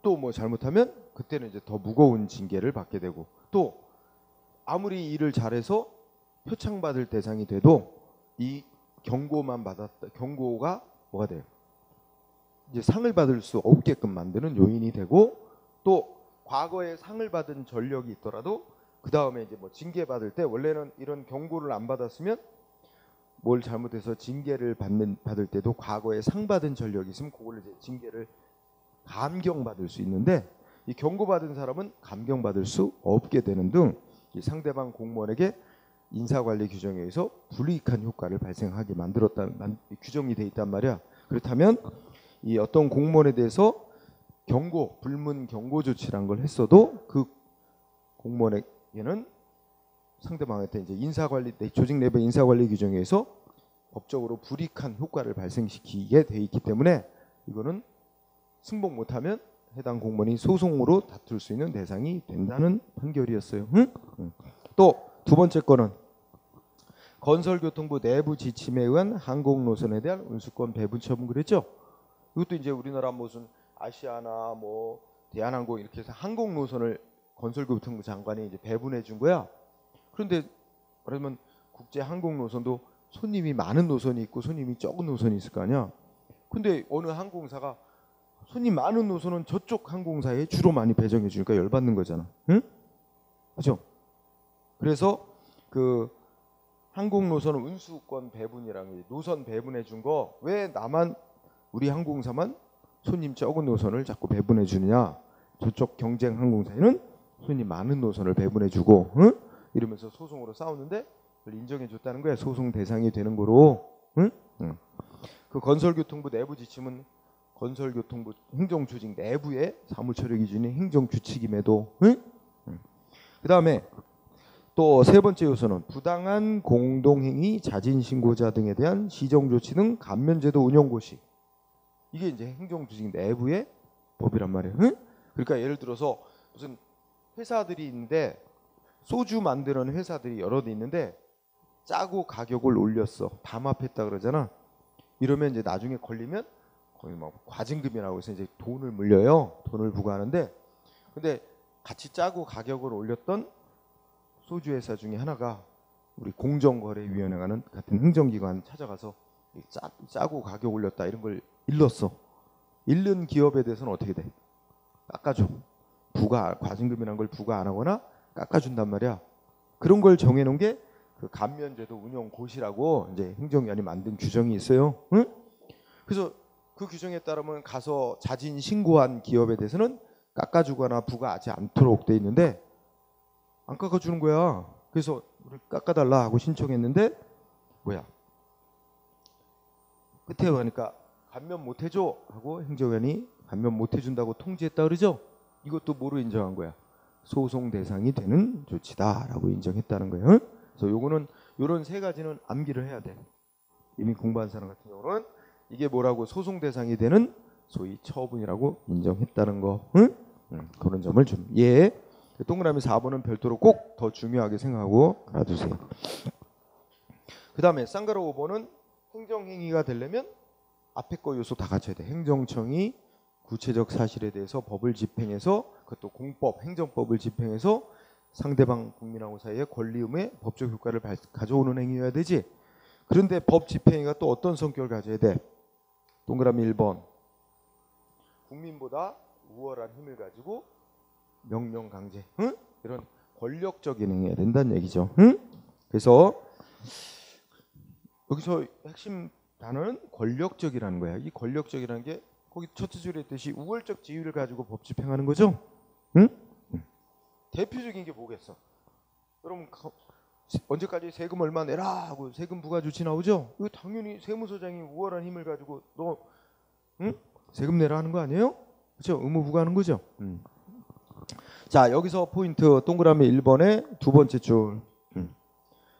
S1: 또 뭐 잘못하면 그때는 이제 더 무거운 징계를 받게 되고, 또 아무리 일을 잘해서 표창받을 대상이 돼도 이 경고가 뭐가 돼요? 이제 상을 받을 수 없게끔 만드는 요인이 되고, 또 과거에 상을 받은 전력이 있더라도 그 다음에 이제 뭐 징계 받을 때 원래는 이런 경고를 안 받았으면 뭘 잘못해서 징계를 받을 때도 과거에 상 받은 전력이 있으면 그걸 이제 징계를 감경받을 수 있는데, 이 경고받은 사람은 감경받을 수 없게 되는 등 이 상대방 공무원에게 인사관리 규정에 의해서 불이익한 효과를 발생하게 규정이 돼 있단 말이야. 그렇다면 이 어떤 공무원에 대해서 불문 경고 조치란 걸 했어도 그 공무원에게는 상대방한테 이제 조직 내부 인사관리 규정에 의해서 법적으로 불이익한 효과를 발생시키게 돼 있기 때문에 이거는 승복 못하면 해당 공무원이 소송으로 다툴 수 있는 대상이 된다는 판결이었어요. 응? 또 두 번째 거는 건설교통부 내부 지침에 의한 항공노선에 대한 운수권 배분 처분 그랬죠. 이것도 이제 우리나라 무슨 아시아나 뭐 대한항공 이렇게 해서 항공노선을 건설교통부 장관이 이제 배분해 준 거야. 그런데 그러면 국제 항공노선도 손님이 많은 노선이 있고 손님이 적은 노선이 있을 거 아니야. 근데 어느 항공사가 손님 많은 노선은 저쪽 항공사에 주로 많이 배정해 주니까 열받는 거잖아. 응? 그죠? 그래서 그 항공 노선 운수권 배분이랑 노선 배분해 준 거 왜 나만 우리 항공사만 손님 적은 노선을 자꾸 배분해 주느냐? 저쪽 경쟁 항공사에는 손님 많은 노선을 배분해 주고, 응? 이러면서 소송으로 싸우는데 그걸 인정해 줬다는 거야. 소송 대상이 되는 거로. 응? 응. 그 건설교통부 내부 지침은 건설교통부 행정조직 내부의 사무처리 기준이 행정규칙임에도, 응? 응. 그다음에 또 세 번째 요소는 부당한 공동행위 자진신고자 등에 대한 시정조치 등 감면제도 운영고시. 이게 이제 행정조직 내부의 법이란 말이에요. 응? 그러니까 예를 들어서 무슨 회사들이 있는데 소주 만드는 회사들이 여러 대 있는데 짜고 가격을 올렸어. 담합했다 그러잖아. 이러면 이제 나중에 걸리면 거의 막 과징금이라고 해서 이제 돈을 물려요. 돈을 부과하는데 근데 같이 짜고 가격을 올렸던 소주 회사 중에 하나가 우리 공정거래위원회가는 같은 행정기관 찾아가서 짜고 가격 올렸다 이런 걸 일렀어. 잃는 기업에 대해서는 어떻게 돼? 깎아줘. 과징금이란 걸 부과 안 하거나 깎아준단 말이야. 그런 걸 정해놓은 게 그 감면제도 운영고시라고 이제 행정위원회 만든 규정이 있어요. 응? 그래서 그 규정에 따르면 가서 자진 신고한 기업에 대해서는 깎아주거나 부과하지 않도록 돼 있는데 안 깎아주는 거야. 그래서 우리 깎아달라 하고 신청했는데 뭐야? 끝에 가니까 감면 못 해줘 하고 행정위원이 감면 못 해준다고 통지했다 그러죠. 이것도 뭐로 인정한 거야? 소송 대상이 되는 조치다라고 인정했다는 거예요. 응? 그래서 요거는 요런 세 가지는 암기를 해야 돼. 이미 공부한 사람 같은 경우는 이게 뭐라고 소송 대상이 되는 소위 처분이라고 인정했다는 거. 응? 그런 점을 좀 예. 동그라미 4번은 별도로 꼭 더 중요하게 생각하고 알아두세요. 그 다음에 쌍가루 5번은 행정행위가 되려면 앞에 거 요소 다 갖춰야 돼. 행정청이 구체적 사실에 대해서 법을 집행해서 그것도 공법, 행정법을 집행해서 상대방 국민하고 사이에 권리 의무의 법적 효과를 가져오는 행위여야 되지. 그런데 법 집행위가 또 어떤 성격을 가져야 돼? 동그라미 1번. 국민보다 우월한 힘을 가지고 명령 강제, 응? 이런 권력적인 행위가 된다는 얘기죠. 응? 그래서 여기서 핵심 단어는 권력적이라는 거야. 이 권력적이라는 게 거기 첫째 줄에 있듯이 우월적 지위를 가지고 법 집행하는 거죠. 응? 대표적인 게 뭐겠어? 여러분 언제까지 세금 얼마 내라 하고 세금 부과 조치 나오죠? 이거 당연히 세무서장이 우월한 힘을 가지고 너 응? 세금 내라 하는 거 아니에요? 그렇죠? 의무 부과하는 거죠. 자 여기서 포인트 동그라미 1번의 두 번째 줄.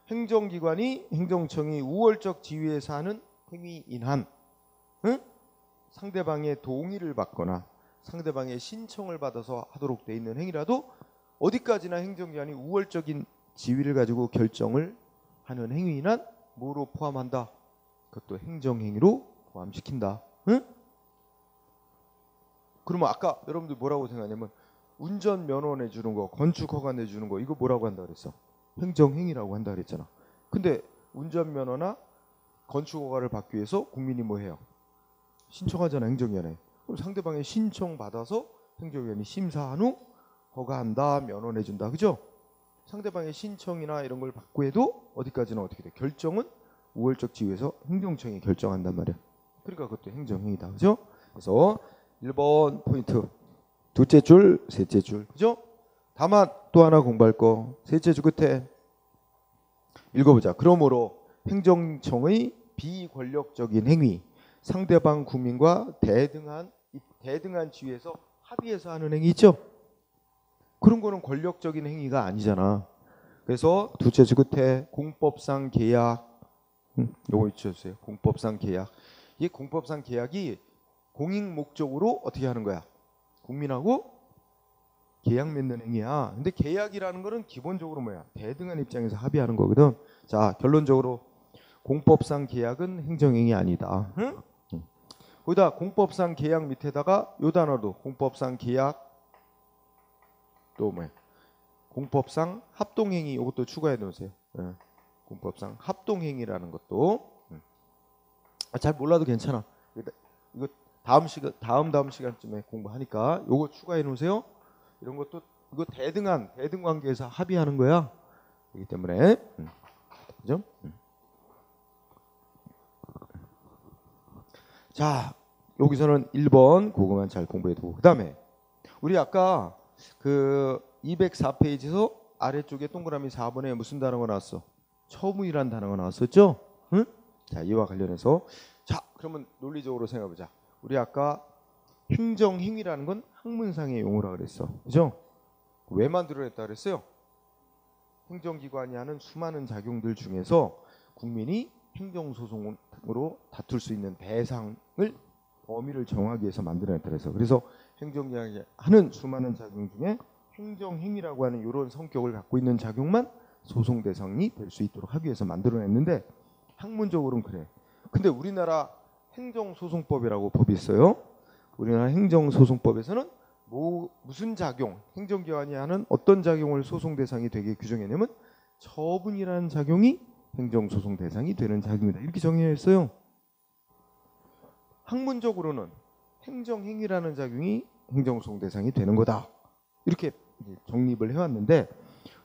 S1: 행정기관이 행정청이 우월적 지위에서 하는 행위인 한 응? 상대방의 동의를 받거나 상대방의 신청을 받아서 하도록 돼 있는 행위라도 어디까지나 행정기관이 우월적인 지위를 가지고 결정을 하는 행위인 한 뭐로 포함한다? 그것도 행정행위로 포함시킨다. 응? 그러면 아까 여러분들 뭐라고 생각하냐면 운전면허 내주는 거, 건축허가 내주는 거 이거 뭐라고 한다 그랬어? 행정행위라고 한다 그랬잖아. 근데 운전면허나 건축허가를 받기 위해서 국민이 뭐 해요? 신청하잖아 행정위원회. 그럼 상대방의 신청 받아서 행정위원회 심사한 후 허가한다, 면허 내준다, 그죠? 상대방의 신청이나 이런 걸 받고 해도 어디까지는 어떻게 돼? 결정은 우월적 지위에서 행정청이 결정한단 말이야. 그러니까 그것도 행정행위다, 그죠? 그래서 1번 포인트, 둘째 줄, 셋째 줄, 그죠? 다만 또 하나 공부할 거, 셋째 줄 끝에 읽어보자. 그러므로 행정청의 비권력적인 행위, 상대방 국민과 대등한 지위에서 합의해서 하는 행위 있죠? 그런 거는 권력적인 행위가 아니잖아. 그래서 둘째 줄 끝에 공법상 계약, 요거 잊혀주세요. 공법상 계약. 이 공법상 계약이 공익 목적으로 어떻게 하는 거야? 국민하고 계약 맺는 행위야. 근데 계약이라는 거는 기본적으로 뭐야? 대등한 입장에서 합의하는 거거든. 자, 결론적으로 공법상 계약은 행정행위 아니다. 응? 거기다 공법상 계약 밑에다가 요 단어도 공법상 계약 또 뭐야? 공법상 합동행위 이것도 추가해 놓으세요. 네. 공법상 합동행위라는 것도 잘 몰라도 괜찮아. 이거 다음 시간쯤에 공부하니까 요거 추가해 놓으세요. 이런 것도 이거 대등 관계에서 합의하는 거야. 그렇기 때문에 그죠? 자, 여기서는 1번 그거만 잘 공부해두고, 그 다음에 우리 아까 그 204페이지에서 아래쪽에 동그라미 4번에 무슨 단어가 나왔어? 처분이란 단어가 나왔었죠? 응? 자, 이와 관련해서 자, 그러면 논리적으로 생각해보자. 우리 아까 행정행위라는 건 학문상의 용어라 그랬어, 그죠? 왜 만들어냈다 그랬어요? 행정기관이 하는 수많은 작용들 중에서 국민이 행정소송으로 다툴 수 있는 대상을 범위를 정하기 위해서 만들어냈다 그래서 행정기관이 하는 수많은 작용 중에 행정행위라고 하는 이런 성격을 갖고 있는 작용만 소송 대상이 될 수 있도록 하기 위해서 만들어냈는데 학문적으로는 그래. 근데 우리나라 행정소송법이라고 법이 있어요. 우리나라 행정소송법에서는 무슨 작용, 행정기관이 하는 어떤 작용을 소송 대상이 되게 규정했냐면 처분이라는 작용이 행정소송 대상이 되는 작용이다, 이렇게 정의했어요. 학문적으로는 행정행위라는 작용이 행정소송 대상이 되는 거다, 이렇게 정립을 해왔는데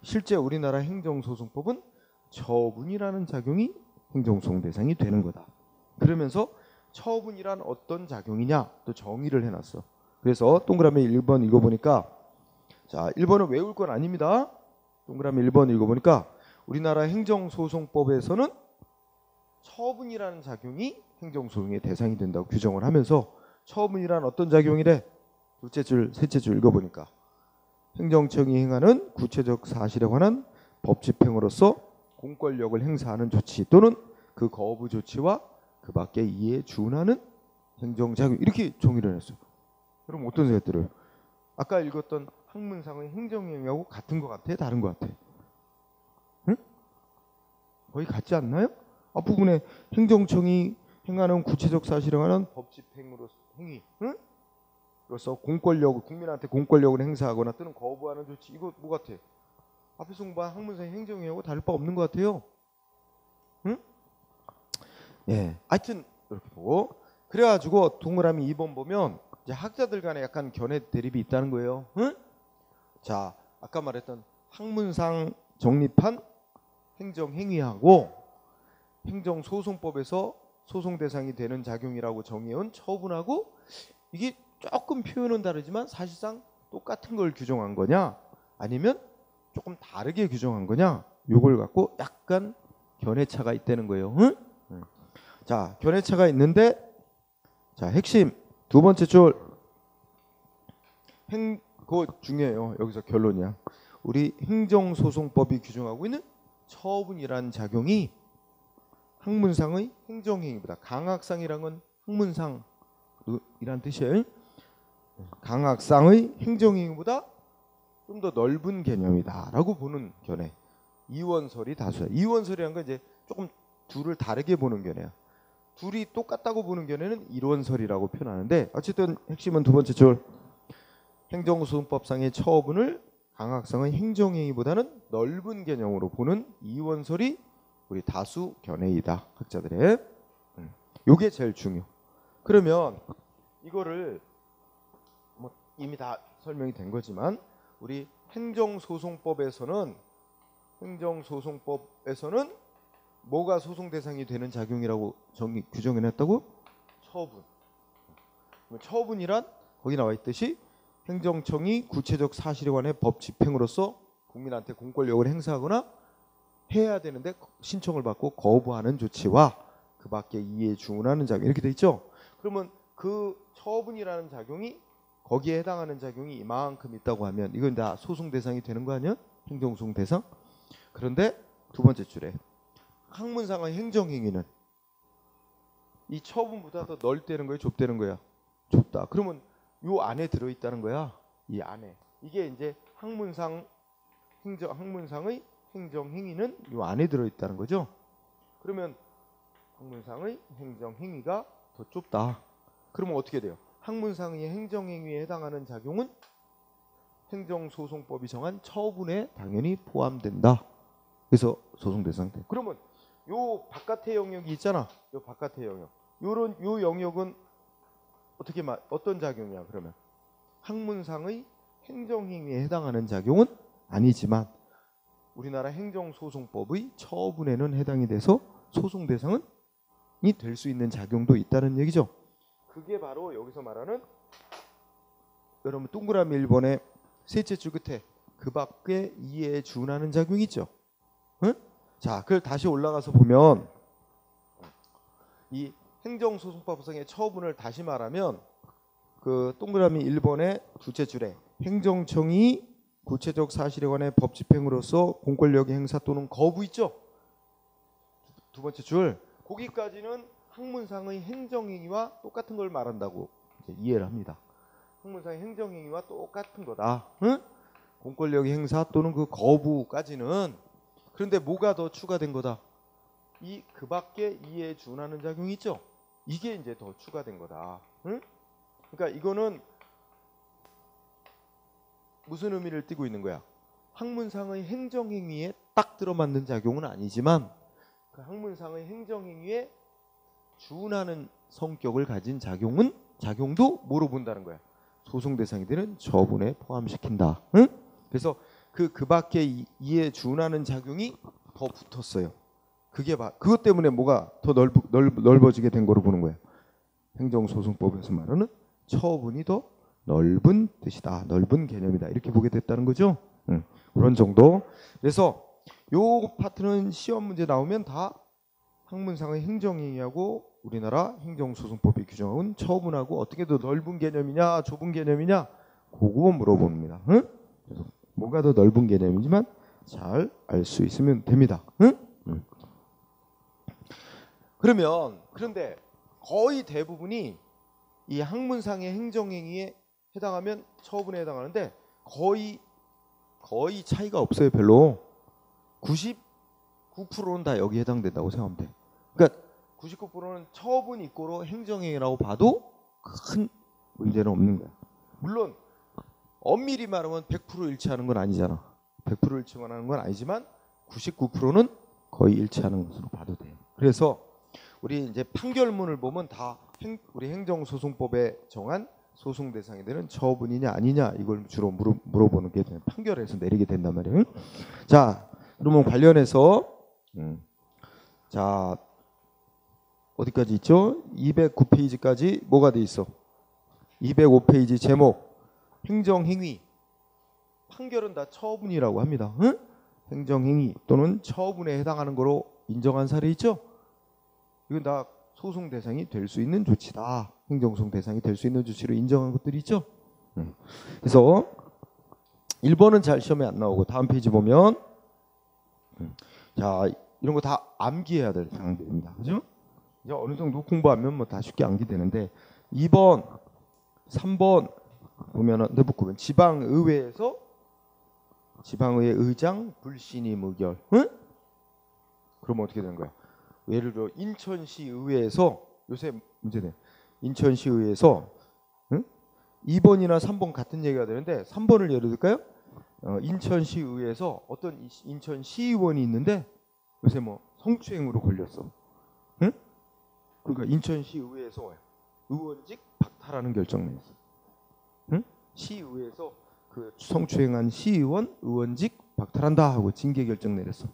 S1: 실제 우리나라 행정소송법은 처분이라는 작용이 행정소송 대상이 되는 거다. 그러면서 처분이란 어떤 작용이냐 또 정의를 해놨어. 그래서 동그라미 1번 읽어보니까, 자, 1번은 외울 건 아닙니다. 동그라미 1번 읽어보니까 우리나라 행정소송법에서는 처분이라는 작용이 행정소송의 대상이 된다고 규정을 하면서 처분이란 어떤 작용이래? 둘째 줄, 셋째 줄 읽어보니까 행정청이 행하는 구체적 사실에 관한 법 집행으로서 공권력을 행사하는 조치 또는 그 거부 조치와 그 밖에 이에 준하는 행정작용, 이렇게 정의를 했어요. 그럼 어떤 생각 들어요? 아까 읽었던 학문상의 행정행위하고 같은 것 같아? 다른 것 같아? 응? 거의 같지 않나요? 앞부분에 행정청이 행하는 구체적 사실에 관한 법 집행으로서 행위, 응? 그래서 공권력을, 국민한테 공권력을 행사하거나 또는 거부하는 조치, 이거 뭐 같아? 앞에서 공부한 학문상의 행정행위하고 다를 바 없는 것 같아요. 응? 예, 하여튼 이렇게 보고, 그래가지고 동그라미 2번 보면 이제 학자들 간에 약간 견해 대립이 있다는 거예요. 응? 자, 아까 말했던 학문상 정립한 행정행위하고 행정소송법에서 소송 대상이 되는 작용이라고 정해온 처분하고 이게 조금 표현은 다르지만 사실상 똑같은 걸 규정한 거냐 아니면 조금 다르게 규정한 거냐, 요걸 갖고 약간 견해차가 있다는 거예요. 응? 자, 견해차가 있는데, 자, 핵심 두 번째 줄 그거 중요해요. 여기서 결론이야. 우리 행정소송법이 규정하고 있는 처분이라는 작용이 학문상의 행정행위보다, 강학상이란 건 학문상이란 뜻이에요. 강학상의 행정행위보다 좀 더 넓은 개념이다라고 보는 견해. 이원설이 다수야. 이원설이란 건 이제 조금 둘을 다르게 보는 견해야. 둘이 똑같다고 보는 견해는 일원설이라고 표현하는데, 어쨌든 핵심은 두 번째 줄 행정소송법상의 처분을 강학상의 행정행위보다는 넓은 개념으로 보는 이원설이 우리 다수 견해이다, 학자들의. 요게 제일 중요. 그러면 이거를 뭐 이미 다 설명이 된 거지만 우리 행정소송법에서는 뭐가 소송 대상이 되는 작용이라고 규정해놨다고? 처분. 처분이란 거기 나와 있듯이 행정청이 구체적 사실에 관해 법 집행으로서 국민한테 공권력을 행사하거나 해야 되는데 신청을 받고 거부하는 조치와 그 밖에 이에 준하는 작용, 이렇게 돼 있죠. 그러면 그 처분이라는 작용이 거기에 해당하는 작용이 이만큼 있다고 하면 이건 다 소송 대상이 되는 거 아니야? 행정소송 대상. 그런데 두 번째 줄에 학문상의 행정행위는 이 처분보다 더 넓다는 거야, 좁다는 거야? 좁다. 그러면 요 안에 들어있다는 거야. 이 안에. 이게 이제 학문상의 행정행위는 요 안에 들어있다는 거죠. 그러면 학문상의 행정행위가 더 좁다. 그러면 어떻게 돼요? 학문상의 행정행위에 해당하는 작용은 행정소송법이 정한 처분에 당연히 포함된다. 그래서 소송 대상 돼. 그러면 요 바깥의 영역이 있잖아. 요 바깥의 영역. 요 영역은 어떤 작용이야? 그러면 학문상의 행정행위에 해당하는 작용은 아니지만 우리나라 행정소송법의 처분에는 해당이 돼서 소송 대상은 이 될 수 있는 작용도 있다는 얘기죠. 그게 바로 여기서 말하는 여러분 동그라미 1번의 셋째 줄 끝에 그 밖에 이에 준하는 작용이 있죠. 응? 자, 그걸 다시 올라가서 보면 이 행정소송법상의 처분을 다시 말하면 그 동그라미 1번의 둘째 줄에 행정청이 구체적 사실에 관해 법 집행으로서 공권력의 행사 또는 거부 있죠. 두 번째 줄 거기까지는 학문상의 행정행위와 똑같은 걸 말한다고 이제 이해를 합니다. 학문상의 행정행위와 똑같은 거다. 응? 공권력의 행사 또는 그 거부까지는. 그런데 뭐가 더 추가된 거다? 이 그 밖에 이에 준하는 작용이 있죠. 이게 이제 더 추가된 거다. 응? 그러니까 이거는 무슨 의미를 띠고 있는 거야? 학문상의 행정행위에 딱 들어맞는 작용은 아니지만 그 학문상의 행정행위에 준하는 성격을 가진 작용도 뭐로 본다는 거야? 소송 대상이 되는 처분에 포함시킨다. 응? 그래서 그 밖에 이에 준하는 작용이 더 붙었어요. 그것 때문에 뭐가 더 넓어지게 된 거로 보는 거예요. 행정소송법에서 말하는 처분이 더 넓은 뜻이다. 넓은 개념이다. 이렇게 보게 됐다는 거죠. 그런 정도. 그래서 요 파트는 시험 문제 나오면 다 학문상의 행정행위하고 우리나라 행정소송법이 규정한 처분하고 어떻게 더 넓은 개념이냐 좁은 개념이냐 그거 물어봅니다. 응? 그래서 뭐가 더 넓은 개념이지만 잘 알 수 있으면 됩니다. 응? 그런데 거의 대부분이 이 학문상의 행정행위에 해당하면 처분에 해당하는데 거의 차이가 없어요. 별로. 99%는 다 여기에 해당된다고 생각하면 돼. 그러니까 99%는 처분 이꼬로 행정행위라고 봐도 큰 문제는 없는 거야. 물론 엄밀히 말하면 100% 일치하는 건 아니잖아. 100% 일치하는 건 아니지만 99%는 거의 일치하는 것으로 봐도 돼요. 그래서 우리 이제 판결문을 보면 다 우리 행정소송법에 정한 소송 대상이 되는 처분이냐 아니냐 이걸 주로 물어보는 게 판결에서 내리게 된단 말이에요. 자, 그러면 관련해서 자 어디까지 있죠? 209페이지까지 뭐가 돼 있어? 205페이지 제목 행정행위. 판결은 다 처분이라고 합니다. 응? 행정행위 또는 처분에 해당하는 거로 인정한 사례 있죠? 이건 다 소송 대상이 될 수 있는 조치다. 행정소송 대상이 될 수 있는 조치로 인정한 것들이 있죠. 그래서 1번은 잘 시험에 안 나오고 다음 페이지 보면 자 이런 거 다 암기해야 될 상황들입니다. 그죠? 이제 어느 정도 공부하면 뭐 다 쉽게 암기되는데 2번, 3번 보면은 내북구면 지방의회에서 지방의회 의장 불신임 의결. 응? 그러면 어떻게 되는 거야? 예를 들어 인천시의회에서 요새 문제네. 인천시의회에서 2번이나 3번 같은 얘기가 되는데 3번을 예를 들까요? 인천시의회에서 어떤 인천시의원이 있는데 요새 뭐 성추행으로 걸렸어. 응? 그러니까 인천시의회에서 의원직 박탈하는 결정 내렸어. 응? 시의회에서 그 성추행한 시의원 의원직 박탈한다 하고 징계 결정 내렸어.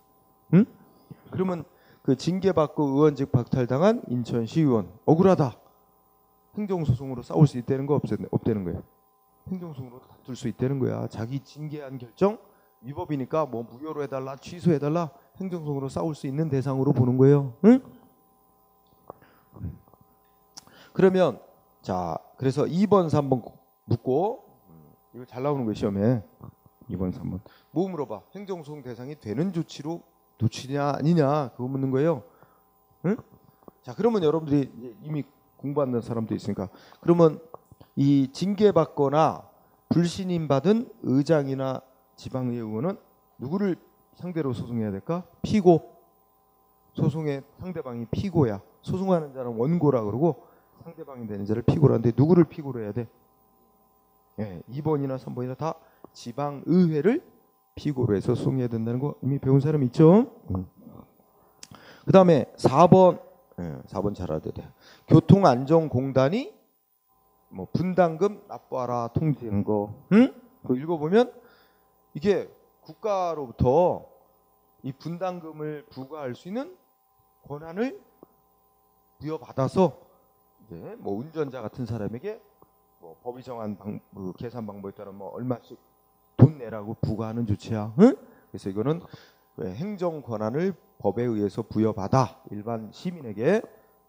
S1: 응? 그러면 그 징계받고 의원직 박탈당한 인천시의원 억울하다. 행정소송으로 싸울 수 있다는 거 없다는 거예요. 행정소송으로 다툴 수 있다는 거야. 자기 징계한 결정 위법이니까 뭐 무효로 해달라 취소해달라 행정소송으로 싸울 수 있는 대상으로 보는 거예요. 응? 그러면 자 그래서 2번 3번 묻고 이거 잘 나오는 거예요 시험에. 2번 3번 뭐 물어봐. 행정소송 대상이 되는 조치로 조치냐 아니냐 그거 묻는 거예요. 응? 자 그러면 여러분들이 이미 공부하는 사람도 있으니까 그러면 이 징계받거나 불신임 받은 의장이나 지방의회 의원은 누구를 상대로 소송해야 될까? 피고. 소송의 상대방이 피고야. 소송하는 자는 원고라 그러고 상대방이 되는 자를 피고라 하는데 누구를 피고로 해야 돼? 예, 2번이나 3번이나 다 지방의회를 피고로 해서 소송해야 된다는 거 이미 배운 사람 있죠? 그 다음에 4번 4번 잘 알아야 돼. 교통안전공단이 뭐 분담금 납부하라 통지한 거. 응? 그거 읽어보면 이게 국가로부터 이 분담금을 부과할 수 있는 권한을 부여받아서 이제 뭐 운전자 같은 사람에게 뭐 법이 정한 그 계산 방법에 따라 뭐 얼마씩 돈 내라고 부과하는 조치야. 응? 그래서 이거는 행정 권한을 법에 의해서 부여받아 일반 시민에게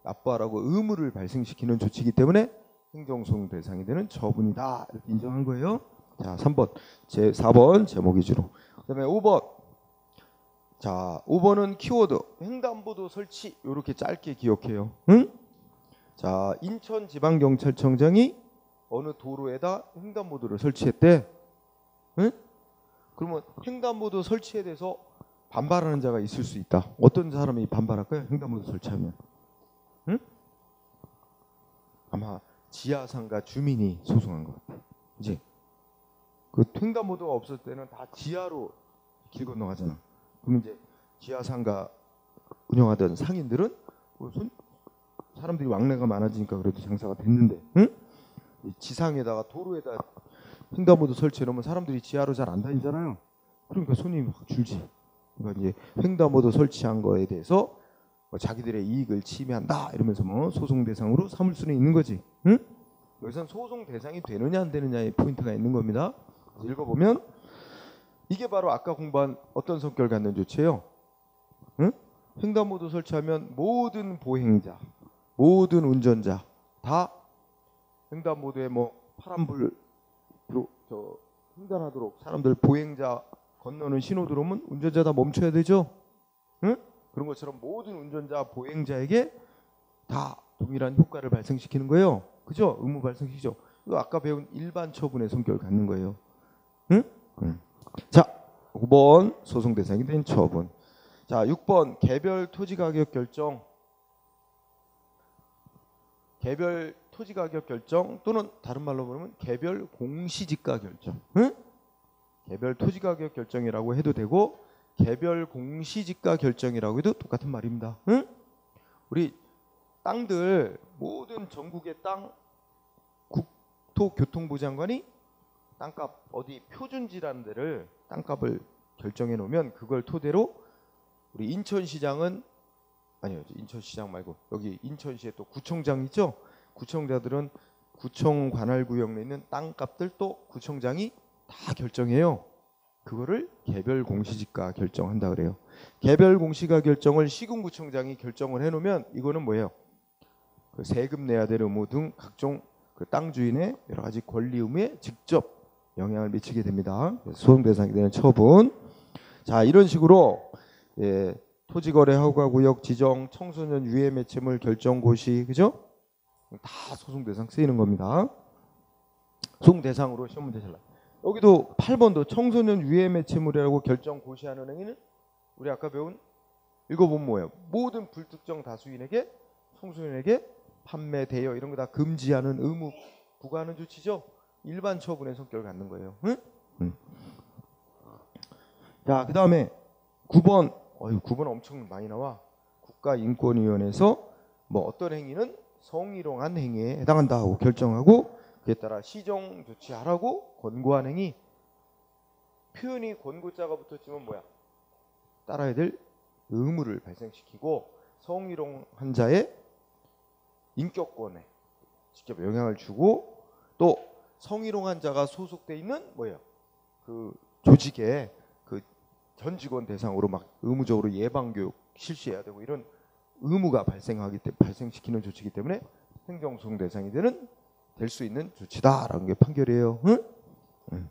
S1: 납부하라고 의무를 발생시키는 조치이기 때문에 행정소송 대상이 되는 처분이다. 이렇게 인정한 거예요. 자, 3번, 4번 제목 위주로. 그다음에 5번. 자, 5번은 키워드 횡단보도 설치 이렇게 짧게 기억해요. 응? 자, 인천지방경찰청장이 어느 도로에다 횡단보도를 설치했대. 응? 그러면 횡단보도 설치에 대해서 반발하는 자가 있을 수 있다. 어떤 사람이 반발할까요? 횡단보도 설치하면. 응? 아마 지하상가 주민이 소송한 것 같아. 이제 그 횡단보도가 없을 때는 다 지하로 길 건너가잖아. 그럼 이제 지하상가 운영하던 상인들은 사람들이 왕래가 많아지니까 그래도 장사가 됐는데, 응? 지상에다가 도로에다 횡단보도 설치해 놓으면 사람들이 지하로 잘 안 다니잖아요. 그러니까 손님이 확 줄지. 그러니까 이제 횡단보도 설치한 거에 대해서 뭐 자기들의 이익을 침해한다 이러면서 뭐 소송 대상으로 삼을 수는 있는 거지. 응? 여기서는 소송 대상이 되느냐 안 되느냐의 포인트가 있는 겁니다. 읽어보면 이게 바로 아까 공부한 어떤 성격을 갖는 조치예요. 응? 횡단보도 설치하면 모든 보행자, 모든 운전자 다 횡단보도에 뭐 파란불 횡단하도록 사람들 보행자 건너는 신호 들어오면 운전자 다 멈춰야 되죠. 응? 그런 것처럼 모든 운전자 보행자에게 다 동일한 효과를 발생시키는 거예요. 그죠? 의무 발생시키죠. 이거 아까 배운 일반 처분의 성격을 갖는 거예요. 응? 응. 자, 5번 소송 대상이 된 처분. 자, 6번 개별 토지 가격 결정. 개별 토지 가격 결정 또는 다른 말로 보면 개별 공시지가 결정. 응? 개별 토지 가격 결정이라고 해도 되고 개별 공시지가 결정이라고 해도 똑같은 말입니다. 응? 우리 땅들 모든 전국의 땅 국토교통부 장관이 땅값 어디 표준지라는 데를 땅값을 결정해 놓으면 그걸 토대로 우리 인천시장은 아니요 인천시장 말고 여기 인천시에 또 구청장 있죠. 구청자들은 구청 관할구역 내에 있는 땅값들 또 구청장이 다 결정해요. 그거를 개별 공시지가 결정한다 그래요. 개별 공시가 결정을 시군구청장이 결정을 해놓으면 이거는 뭐예요? 그 세금 내야 될 의무 등 각종 그 땅 주인의 여러 가지 권리 의무에 직접 영향을 미치게 됩니다. 소송 대상이 되는 처분. 자, 이런 식으로 토지거래 허가구역 지정, 청소년 유해 매체물 결정 고시, 그죠? 다 소송 대상 쓰이는 겁니다. 소송 대상으로 시험 문제 잘 나. 여기도 8번도 청소년 유해 매체물이라고 결정 고시하는 행위는 우리 아까 배운 읽어보면 뭐예요? 모든 불특정 다수인에게 청소년에게 판매, 대여 이런 거 다 금지하는 의무 부과하는 조치죠. 일반 처분의 성격을 갖는 거예요. 응? 자, 그 다음에 9번. 9번 엄청 많이 나와. 국가인권위원회에서 뭐 어떤 행위는 성희롱한 행위에 해당한다 하고 결정하고 그에 따라 시정 조치하라고 권고한 행위. 표현이 권고자가 붙었지만 뭐야? 따라야 될 의무를 발생시키고 성희롱한 자의 인격권에 직접 영향을 주고 또 성희롱한 자가 소속돼 있는 뭐예요? 그 조직에 그 전 직원 대상으로 막 의무적으로 예방 교육 실시해야 되고 이런 의무가 발생시키는 조치이기 때문에 행정소송 대상이 될 수 있는 조치다라는 게 판결이에요. 응?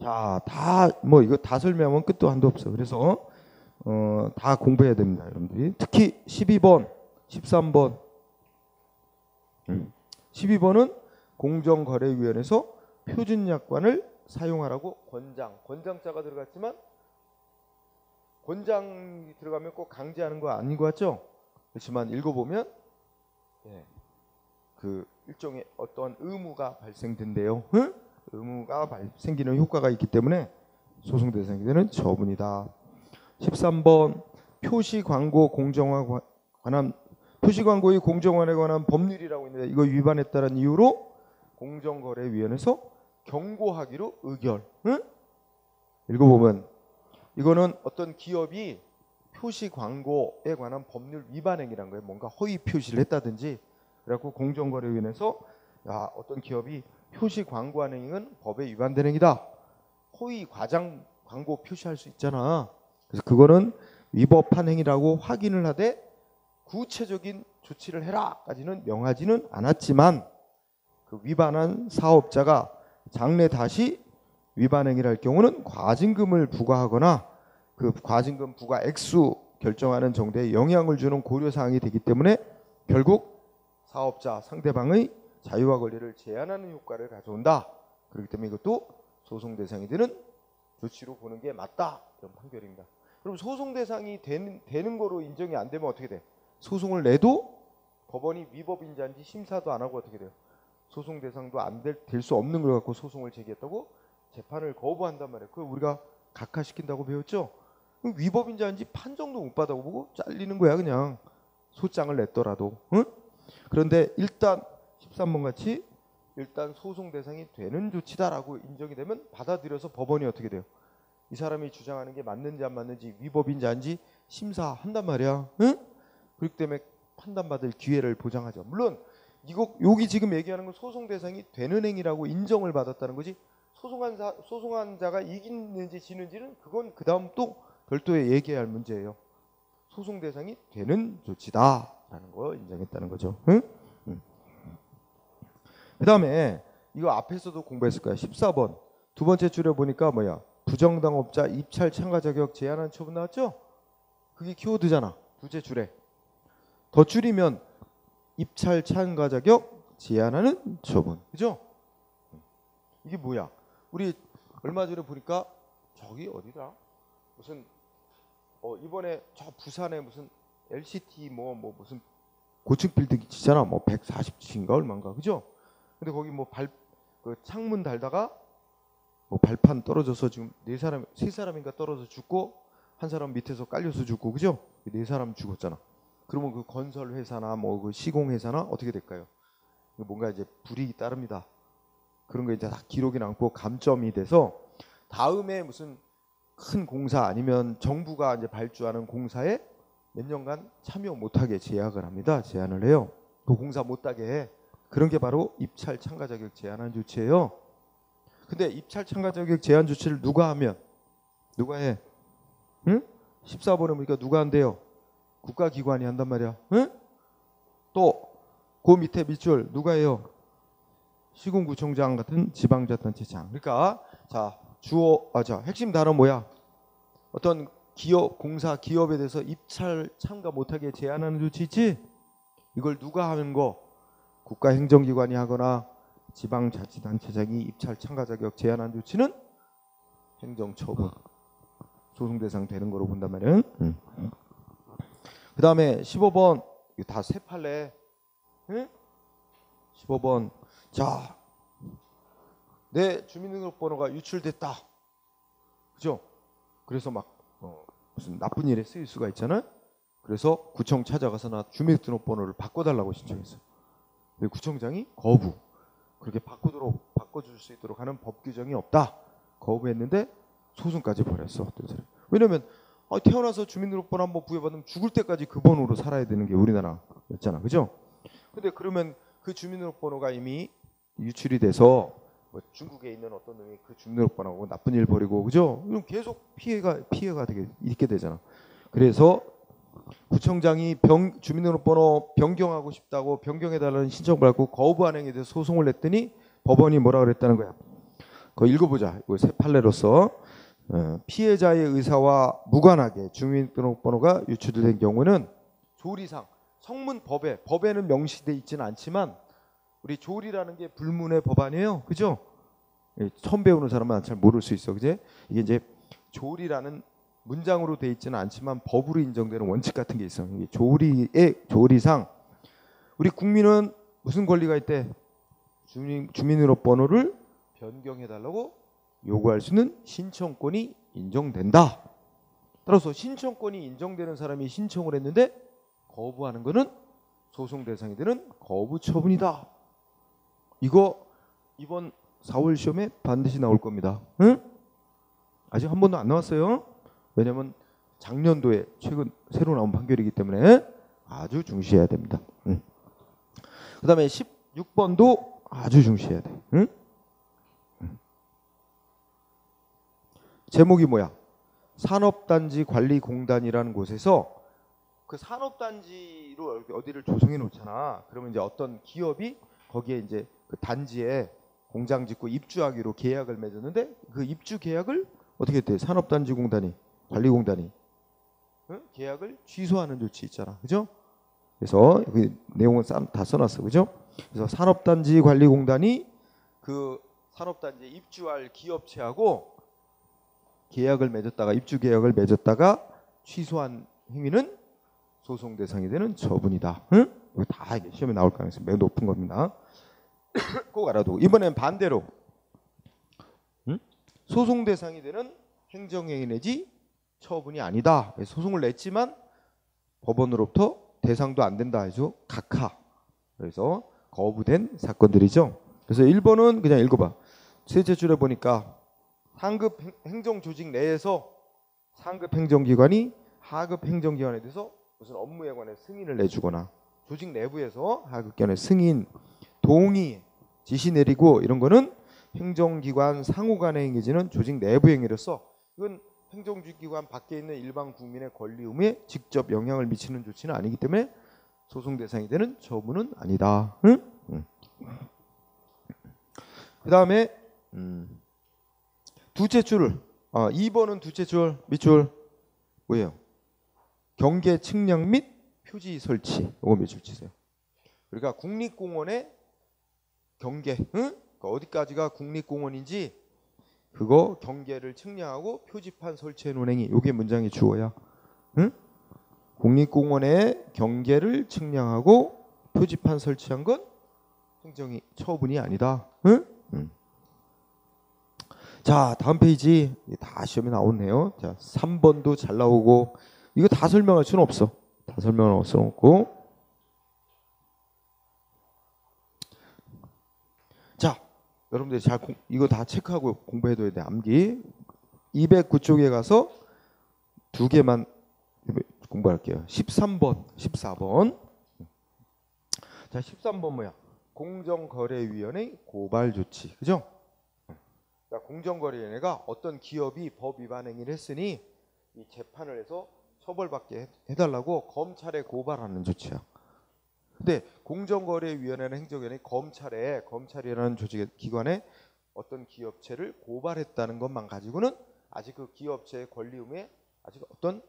S1: 자, 다 뭐 이거 다 설명하면 끝도 한도 없어. 그래서 다 공부해야 됩니다, 여러분들이. 특히 12번, 13번. 12번은 공정거래위원회에서 표준약관을 사용하라고 권장자가 들어갔지만 권장이 들어가면 꼭 강제하는 거 아닌 것 같죠? 그렇지만 읽어보면 그 일종의 어떤 의무가 발생된대요. 응? 의무가 생기는 효과가 있기 때문에 소송 대상이 되는 처분이다. 13번 표시 광고 공정화 관한 표시 광고의 공정화에 관한 법률이라고 있는데 이거 위반했다는 이유로 공정거래위원회에서 경고하기로 의결. 응? 읽어보면 이거는 어떤 기업이 표시 광고에 관한 법률 위반 행위란 거예요. 뭔가 허위 표시를 했다든지 그래갖고 공정거래위원회에서 야 어떤 기업이 표시 광고하는 행위는 법에 위반된 행위다. 허위 과장 광고 표시할 수 있잖아. 그래서 그거는 위법한 행위라고 확인을 하되 구체적인 조치를 해라까지는 명하지는 않았지만 그 위반한 사업자가 장래 다시 위반 행위를 할 경우는 과징금을 부과하거나 그 과징금 부과 액수 결정하는 정도에 영향을 주는 고려사항이 되기 때문에 결국 사업자 상대방의 자유와 권리를 제한하는 효과를 가져온다. 그렇기 때문에 이것도 소송 대상이 되는 조치로 보는 게 맞다. 이런 판결입니다. 그럼 소송 대상이 되는 거로 인정이 안 되면 어떻게 돼? 소송을 내도 법원이 위법인지 아닌지 심사도 안 하고 어떻게 돼요? 소송 대상도 안 될 수 없는 걸 갖고 소송을 제기했다고 재판을 거부한단 말이에요. 그걸 우리가 각하시킨다고 배웠죠? 위법인지 아닌지 판정도 못 받아보고 잘리는 거야 그냥. 소장을 냈더라도. 응? 그런데 일단 13번 같이 일단 소송 대상이 되는 조치다라고 인정이 되면 받아들여서 법원이 어떻게 돼요? 이 사람이 주장하는 게 맞는지 안 맞는지 위법인지 아닌지 심사한단 말이야. 응? 그렇기 때문에 판단받을 기회를 보장하죠. 물론 여기 지금 얘기하는 건 소송 대상이 되는 행위라고 인정을 받았다는 거지 소송한 자가 이기는지 지는지는 그건 그 다음 또 별도의 얘기해야 할 문제예요. 소송 대상이 되는 조치다라는 거 인정했다는 거죠. 응? 응. 그 다음에 이거 앞에서도 공부했을 거야. 14번 두 번째 줄에 보니까 뭐야? 부정당업자 입찰 참가 자격 제한하는 처분 나왔죠? 그게 키워드잖아. 둘째 줄에. 더 줄이면 입찰 참가 자격 제한하는 처분. 그죠? 이게 뭐야? 우리 얼마 전에 보니까 저기 어디다? 무슨 이번에 저 부산에 무슨 LCT 뭐 무슨 고층 빌딩 지잖아. 뭐 140층인가 얼마인가. 그죠? 근데 거기 뭐 그 창문 달다가 뭐 발판 떨어져서 지금 세 사람인가 떨어져 죽고 한 사람 밑에서 깔려서 죽고 그죠? 네 사람 죽었잖아. 그러면 그 건설 회사나 뭐 그 시공 회사나 어떻게 될까요? 뭔가 이제 불이익이 따릅니다. 그런 거 이제 다 기록이 남고 감점이 돼서 다음에 무슨 큰 공사 아니면 정부가 이제 발주하는 공사에 몇 년간 참여 못하게 제약을 합니다. 제한을 해요. 그 공사 못하게 해. 그런 게 바로 입찰 참가 자격 제한하는 조치예요. 근데 입찰 참가 자격 제한 조치를 누가 하면 누가 해? 응? 14번에 보니까 누가 한대요? 국가기관이 한단 말이야. 응? 또 그 밑에 밑줄 누가 해요? 시군구청장 같은 지방자치단체장. 그러니까 자 핵심 단어 뭐야? 어떤 기업 공사 기업에 대해서 입찰 참가 못하게 제한하는 조치 있지? 이걸 누가 하는 거? 국가행정기관이 하거나 지방자치단체장이 입찰 참가 자격 제한하는 조치는 행정처분 소송 대상 되는 거로 본단 말이에요. 그 다음에 15번 이거 다 세 판례. 응? 15번 자 내 주민등록번호가 유출됐다. 그죠? 그래서 막 무슨 나쁜 일에 쓰일 수가 있잖아요. 그래서 구청 찾아가서 나 주민등록번호를 바꿔달라고 신청했어. 근데 구청장이 거부. 그렇게 바꿔줄 수 있도록 하는 법 규정이 없다. 거부했는데 소송까지 벌였어. 어떤 사람. 왜냐면 태어나서 주민등록번호 한번 부여받으면 죽을 때까지 그 번호로 살아야 되는 게 우리나라였잖아. 그죠? 근데 그러면 그 주민등록번호가 이미 유출이 돼서 뭐 중국에 있는 어떤 놈이 그 주민등록번호하고 나쁜 일 벌이고 그죠? 그럼 계속 피해가 되게 있게 되잖아. 그래서 구청장이 주민등록번호 변경하고 싶다고 변경해달라는 신청을 받고 거부한 행위에 대해서 소송을 냈더니 법원이 뭐라 그랬다는 거야. 그거 읽어보자. 이거 새 판례로서 피해자의 의사와 무관하게 주민등록번호가 유출된 경우는 조리상 성문 법에는 명시돼 있지는 않지만 우리 조리라는 게 불문의 법안이에요. 그죠? 처음 배우는 사람은 잘 모를 수 있어. 그제? 이게 이제 조리라는 문장으로 돼 있지는 않지만 법으로 인정되는 원칙 같은 게 있어요. 이게 조리상 우리 국민은 무슨 권리가 있대? 주민등록번호를 변경해달라고 요구할 수 있는 신청권이 인정된다. 따라서 신청권이 인정되는 사람이 신청을 했는데 거부하는 것은 소송 대상이 되는 거부 처분이다. 이거 이번 4월 시험에 반드시 나올 겁니다. 응? 아직 한 번도 안 나왔어요. 왜냐면 작년도에 최근 새로 나온 판결이기 때문에 아주 중시해야 됩니다. 그다음에 16번도 아주 중시해야 돼. 제목이 뭐야? 산업단지 관리공단이라는 곳에서 그 산업단지로 어디를 조성해 놓잖아. 그러면 이제 어떤 기업이 거기에 이제 그 단지에 공장 짓고 입주하기로 계약을 맺었는데 그 입주 계약을 어떻게 했대? 산업단지 공단이 관리공단이 계약을 취소하는 조치 있잖아. 그죠? 그래서 그 내용은 다 써놨어. 그죠? 그래서 산업단지 관리공단이 그 산업단지에 입주할 기업체하고 계약을 맺었다가 입주 계약을 맺었다가 취소한 행위는 소송 대상이 되는 처분이다. 이거 다 시험에 나올 가능성이 매우 높은 겁니다. 꼭 알아두고 이번엔 반대로 소송 대상이 되는 행정행위 내지 처분이 아니다. 소송을 냈지만 법원으로부터 대상도 안 된다 해서 각하. 그래서 거부된 사건들이죠. 그래서 1번은 그냥 읽어봐. 셋째 줄에 보니까 상급 행정조직 내에서 상급 행정기관이 하급 행정기관에 대해서 무슨 업무에 관해 승인을 내주거나 조직 내부에서 하급기관의 승인, 동의, 지시 내리고 이런 거는 행정기관 상호 간의 행위지는 조직 내부 행위로서 이건 행정기관 밖에 있는 일반 국민의 권리 의무에 직접 영향을 미치는 조치는 아니기 때문에 소송 대상이 되는 처분은 아니다. 그 다음에 두째 줄 2번은 두째 줄 밑줄 뭐예요? 경계 측량 및 표지 설치. 이거 밑줄 치세요. 그러니까 국립공원의 경계, 그러니까 어디까지가 국립공원인지 그거 경계를 측량하고 표지판 설치해 놓은 행위. 이게 문장의 주어야. 국립공원의 경계를 측량하고 표지판 설치한 건 행정이 처분이 아니다. 자, 다음 페이지 다 시험에 나오네요. 자, 3번도 잘 나오고 이거 다 설명할 수는 없어. 다 설명할 수는 없고. 자, 여러분들 잘 이거 다 체크하고 공부해둬야 돼. 암기 209쪽에 가서 두 개만 공부할게요. 13번, 14번. 자, 13번 뭐야? 공정거래위원회 고발 조치. 그죠? 그러니까 공정거래위원회가 어떤 기업이 법 위반 행위를 했으니 이 재판을 해서 처벌받게 해달라고 검찰에 고발하는 조치야. 근데 공정거래위원회는 행정위원회 검찰이라는 조직 기관에 어떤 기업체를 고발했다는 것만 가지고는 아직 그 기업체의 권리 의무에 아직 어떤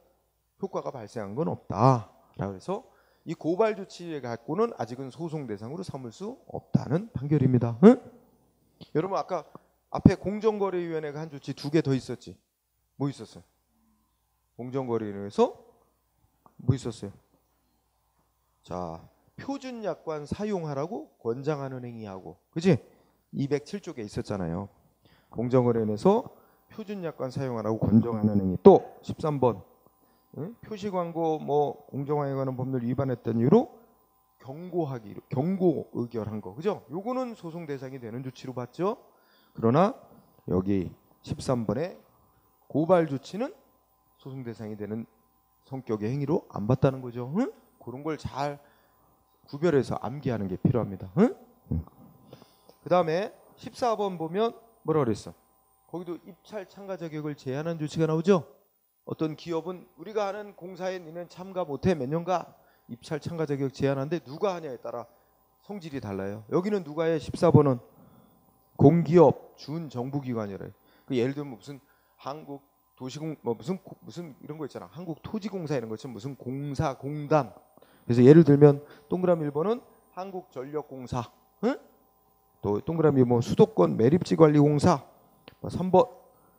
S1: 효과가 발생한 건 없다. 그래서 이 고발 조치를 갖고는 아직은 소송 대상으로 삼을 수 없다는 판결입니다. 여러분 아까 앞에 공정거래위원회가 한 조치 두 개 더 있었지. 뭐 있었어요? 공정거래위원회에서 뭐 있었어요? 자, 표준약관 사용하라고 권장하는 행위하고, 그지? 207쪽에 있었잖아요. 공정거래위원회에서 표준약관 사용하라고 권장하는 행위. 또 13번 표시광고 뭐 공정화에 관한 법률 위반했던 이유로 경고 의결한 거, 그죠? 요거는 소송 대상이 되는 조치로 봤죠. 그러나 여기 13번의 고발 조치는 소송 대상이 되는 성격의 행위로 안 봤다는 거죠. 그런 걸 잘 구별해서 암기하는 게 필요합니다. 그 다음에 14번 보면 뭐라 그랬어? 거기도 입찰 참가 자격을 제한한 조치가 나오죠. 어떤 기업은 우리가 하는 공사에 너는 참가 못해 몇 년간 입찰 참가 자격 제한하는데 누가 하냐에 따라 성질이 달라요. 여기는 누가 해? 14번은 공기업 준정부기관이래. 그 예를 들면 무슨 한국 도시공 뭐 무슨 이런 거 있잖아. 한국토지공사 이런 것처럼 무슨 공사공단. 그래서 예를 들면 동그라미 1번은 한국전력공사, 또 동그라미 뭐 수도권 매립지관리공사, 뭐 3번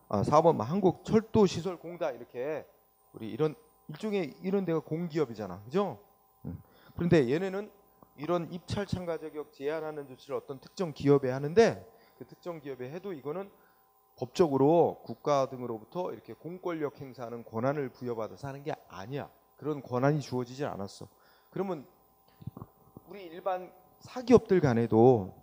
S1: 4번 뭐 한국철도시설공단 이렇게 우리 이런 일종의 이런 데가 공기업이잖아. 그죠? 그런데 얘네는 이런 입찰 참가 자격 제한하는 조치를 어떤 특정 기업에 하는데 그 특정 기업에 해도 이거는 법적으로 국가 등으로부터 이렇게 공권력 행사하는 권한을 부여받아서 하는 게 아니야. 그런 권한이 주어지질 않았어. 그러면 우리 일반 사기업들 간에도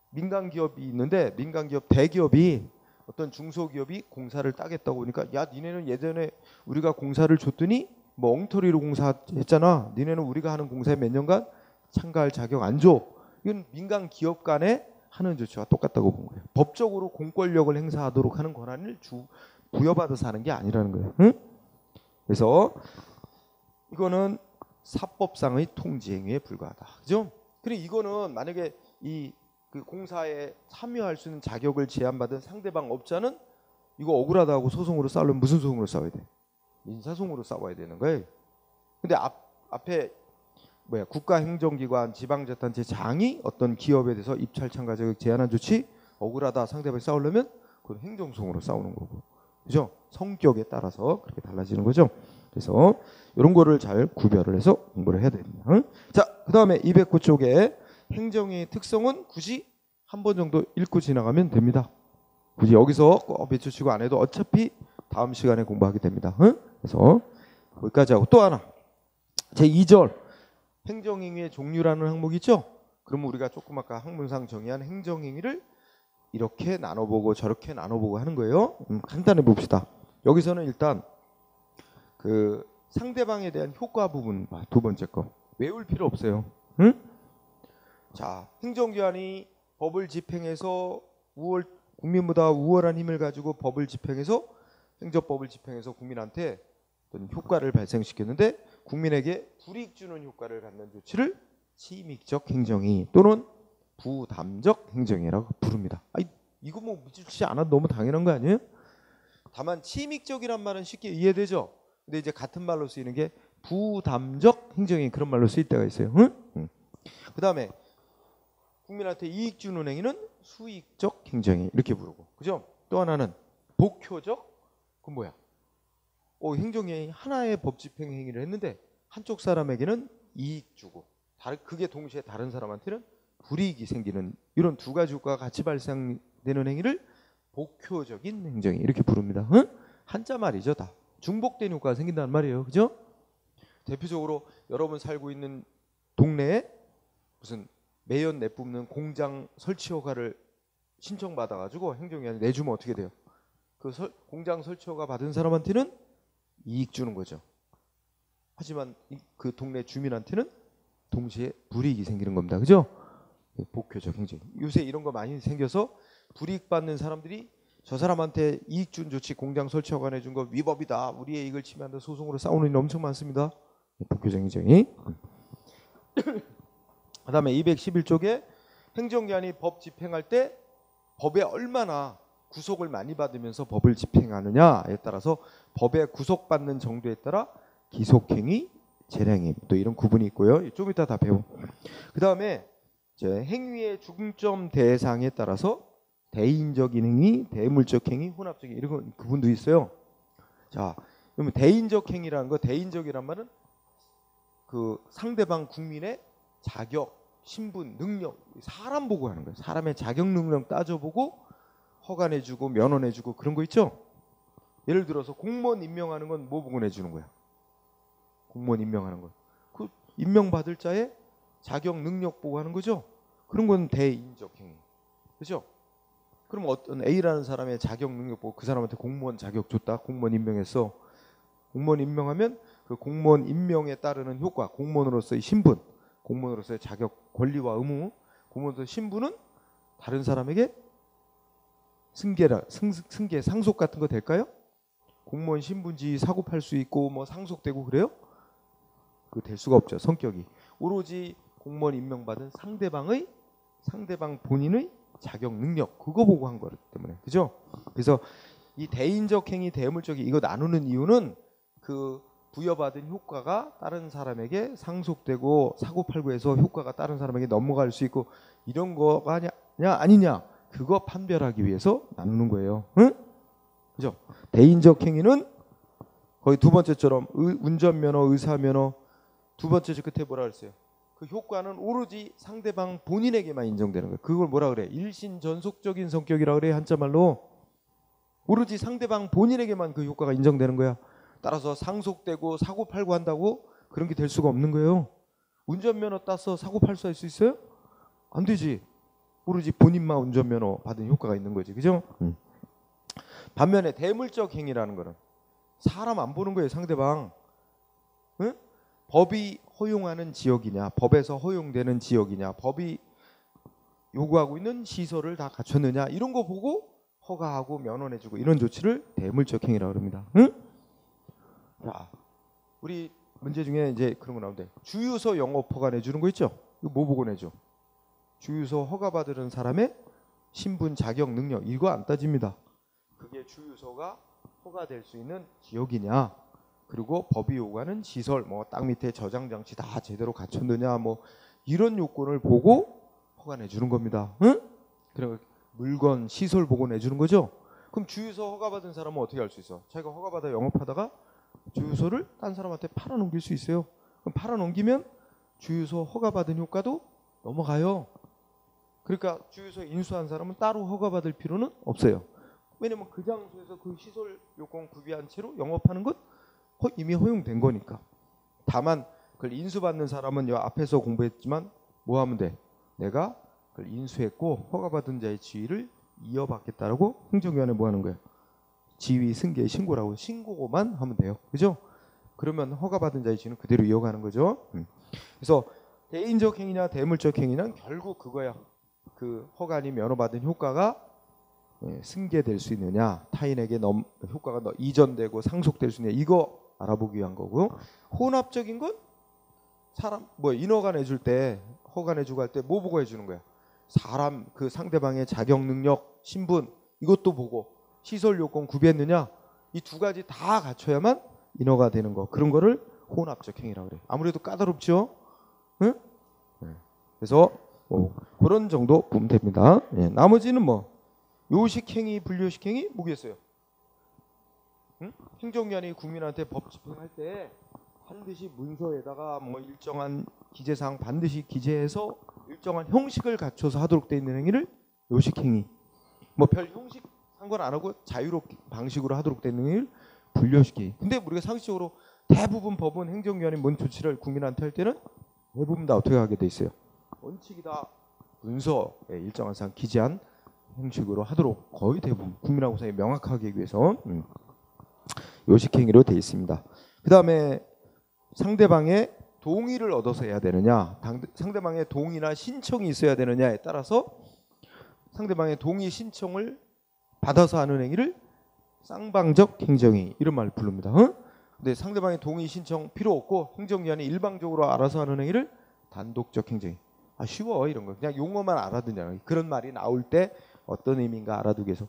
S1: 민간 기업이 있는데 민간 기업 대기업이 어떤 중소기업이 공사를 따겠다고 하니까 야 니네는 예전에 우리가 공사를 줬더니 뭐 엉터리로 공사했잖아. 니네는 우리가 하는 공사에 몇 년간 참가할 자격 안 줘. 이건 민간 기업 간에 하는 조치와 똑같다고 본 거예요. 법적으로 공권력을 행사하도록 하는 권한을 부여받아서 하는 게 아니라는 거예요. 응? 그래서 이거는 사법상의 통지 행위에 불과하다. 그죠? 그리고 이거는 만약에 그 공사에 참여할 수 있는 자격을 제한받은 상대방 업자는 이거 억울하다고 소송으로 싸우려면 무슨 소송으로 싸워야 돼? 민사소송으로 싸워야 되는 거예요. 근데 앞에 국가행정기관, 지방자치단체 장이 어떤 기업에 대해서 입찰 참가 자격 제한한 조치 억울하다 상대방이 싸우려면 그건 행정소송으로 싸우는 거고, 그죠? 성격에 따라서 그렇게 달라지는 거죠. 그래서 이런 거를 잘 구별을 해서 공부를 해야 됩니다. 응? 자, 그 다음에 209쪽에 행정의 특성은 굳이 한 번 정도 읽고 지나가면 됩니다. 굳이 여기서 꼭 외쳐치고 안 해도 어차피 다음 시간에 공부하게 됩니다. 응? 그래서 거기까지 하고 또 하나 제2절 행정행위의 종류라는 항목이 있죠. 그러면 우리가 조금 아까 학문상 정의한 행정행위를 이렇게 나눠보고 저렇게 나눠보고 하는 거예요. 간단히 봅시다. 여기서는 일단 그 상대방에 대한 효과 부분 두 번째 거 외울 필요 없어요. 응? 자, 행정기관이 법을 집행해서 국민보다 우월한 힘을 가지고 법을 집행해서 행정법을 집행해서 국민한테 어떤 효과를 발생시켰는데 국민에게 불이익 주는 효과를 갖는 조치를 침익적 행정이 또는 부담적 행정이라고 부릅니다. 이거 뭐 믿지 않아도 너무 당연한 거 아니에요? 다만 침익적이란 말은 쉽게 이해되죠. 근데 이제 같은 말로 쓰이는 게 부담적 행정이 그런 말로 쓰일 때가 있어요. 응? 그 다음에 국민한테 이익 주는 행위는 수익적 행정이 이렇게 부르고, 그죠? 또 하나는 복효적, 그건 뭐야? 행정이 하나의 법 집행 행위를 했는데 한쪽 사람에게는 이익 주고 그게 동시에 다른 사람한테는 불이익이 생기는 이런 두 가지 효과가 같이 발생되는 행위를 복효적인 행정이 이렇게 부릅니다. 응? 한자 말이죠. 다 중복된 효과가 생긴다는 말이에요. 그죠? 대표적으로 여러분 살고 있는 동네에 무슨 매연 내뿜는 공장 설치 허가를 신청받아가지고 행정위원회 내주면 어떻게 돼요? 그 공장 설치 허가 받은 사람한테는 이익 주는 거죠. 하지만 그 동네 주민한테는 동시에 불이익이 생기는 겁니다. 그죠? 복효적 행정. 요새 이런 거 많이 생겨서 불이익 받는 사람들이 저 사람한테 이익 준 조치 공장 설치 허가 내준 거 위법이다. 우리의 이익을 침해한다. 소송으로 싸우는 일 엄청 많습니다. 복효적 행정이. 그 다음에 211쪽에 행정기관이 법 집행할 때 법에 얼마나 구속을 많이 받으면서 법을 집행하느냐에 따라서 법에 구속받는 정도에 따라 기속행위, 재량임 또 이런 구분이 있고요. 좀 이따 다 배워. 그 다음에 행위의 중점 대상에 따라서 대인적인 행위, 대물적 행위, 혼합적인 이런 구분도 있어요. 자, 그러면 대인적 행위라는 거, 대인적이란 말은 그 상대방 국민의 자격, 신분, 능력, 사람 보고 하는 거예요. 사람의 자격, 능력 따져보고 허가 내주고 면허 내주고 그런 거 있죠. 예를 들어서 공무원 임명하는 건 뭐 보고 내주는 거야? 공무원 임명하는 건 그 임명받을 자의 자격, 능력 보고 하는 거죠. 그런 건 대인적 행위, 그렇죠? 그럼 어떤 A라는 사람의 자격, 능력 보고 그 사람한테 공무원 자격 줬다, 공무원 임명했어. 공무원 임명하면 그 공무원 임명에 따르는 효과, 공무원으로서의 신분, 공무원으로서의 자격, 권리와 의무, 공무원으로서의 신분은 다른 사람에게 승계, 상속 같은 거 될까요? 공무원 신분지 사고 팔 수 있고 뭐 상속되고 그래요? 그 될 수가 없죠. 성격이 오로지 공무원 임명받은 상대방 본인의 자격, 능력 그거 보고 한 거기 때문에, 그죠? 그래서 이 대인적 행위, 대물적 행위 이거 나누는 이유는 그 부여받은 효과가 다른 사람에게 상속되고 사고팔고 해서 효과가 다른 사람에게 넘어갈 수 있고 이런 거가 아니냐 그거 판별하기 위해서 나누는 거예요. 응? 그죠? 대인적 행위는 거의 두 번째처럼 운전면허, 의사면허 두 번째 저 끝에 뭐라 그랬어요? 그 효과는 오로지 상대방 본인에게만 인정되는 거예요. 그걸 뭐라 그래? 일신전속적인 성격이라 그래. 한자말로 오로지 상대방 본인에게만 그 효과가 인정되는 거야. 따라서 상속되고 사고팔고 한다고 그런 게 될 수가 없는 거예요. 운전면허 따서 사고팔수 할 수 있어요? 안 되지. 오로지 본인만 운전면허 받은 효과가 있는 거지. 그죠? 반면에 대물적 행위라는 거는 사람 안 보는 거예요, 상대방. 응? 법이 허용하는 지역이냐, 법에서 허용되는 지역이냐, 법이 요구하고 있는 시설을 다 갖췄느냐, 이런 거 보고 허가하고 면허내주고 이런 조치를 대물적 행위라고 합니다. 응? 자, 우리 문제 중에 이제 그런 거 나오는데, 주유소 영업 허가 내주는 거 있죠? 이거 뭐 보고 내줘? 주유소 허가 받으는 사람의 신분, 자격, 능력, 이거 안 따집니다. 그게 주유소가 허가될 수 있는 지역이냐, 그리고 법이 요구하는 시설, 뭐 땅 밑에 저장 장치 다 제대로 갖췄느냐, 뭐 이런 요건을 보고 허가 내주는 겁니다. 응? 그리고 물건, 시설 보고 내주는 거죠. 그럼 주유소 허가 받은 사람은 어떻게 할 수 있어? 자기가 허가 받아 영업하다가 주유소를 딴 사람한테 팔아넘길 수 있어요. 그럼 팔아넘기면 주유소 허가 받은 효과도 넘어가요. 그러니까 주유소 인수한 사람은 따로 허가 받을 필요는 없어요. 왜냐면 그 장소에서 그 시설 요건 구비한 채로 영업하는 것 이미 허용된 거니까. 다만 그걸 인수받는 사람은 요 앞에서 공부했지만 뭐 하면 돼? 내가 그걸 인수했고 허가받은 자의 지위를 이어받겠다라고 행정위원회 뭐 하는 거예요? 지위 승계 신고라고 신고만 하면 돼요. 그죠? 그러면 허가받은 자의 지위는 그대로 이어가는 거죠. 그래서 개인적 행위냐 대물적 행위는 결국 그거야. 그 허가니 면허받은 효과가 승계될 수 있느냐, 타인에게 효과가 이전되고 상속될 수 있느냐, 이거 알아보기 위한 거고, 혼합적인 건 사람 뭐 인허가 내줄 때 허가 내주고 할 때 뭐 보고 해주는 거야? 사람 그 상대방의 자격, 능력, 신분 이것도 보고 시설 요건 구비했느냐, 이 두 가지 다 갖춰야만 인허가 되는 거. 그런 거를 혼합적 행위라고 그래. 아무래도 까다롭죠. 응? 그래서 그런 정도 보면 됩니다. 나머지는 뭐 요식행위, 불요식행위 뭐겠어요? 응? 행정기관이 국민한테 법 집행할 때 반드시 문서에다가 뭐 일정한 기재사항 반드시 기재해서 일정한 형식을 갖춰서 하도록 돼 있는 행위를 요식행위. 뭐 별 형식 상관 안 하고 자유롭게 방식으로 하도록 돼 있는 행위를 불요식행위. 근데 우리가 상식적으로 대부분 법은 행정기관이 뭔 조치를 국민한테 할 때는 대부분 다 어떻게 하게 돼 있어요? 원칙이 다 문서에 일정한 사항 기재한 형식으로 하도록 거의 대부분 국민하고 사이 명확하게 하기 위해서 요식행위로 되어 있습니다. 그 다음에 상대방의 동의를 얻어서 해야 되느냐, 상대방의 동의나 신청이 있어야 되느냐에 따라서 상대방의 동의 신청을 받아서 하는 행위를 쌍방적 행정행위 이런 말을 부릅니다. 근데 상대방의 동의 신청 필요 없고 행정기관이 일방적으로 알아서 하는 행위를 단독적 행정행위. 쉬워 이런 거. 그냥 용어만 알아두냐. 그런 말이 나올 때 어떤 의미인가 알아두기 위해서.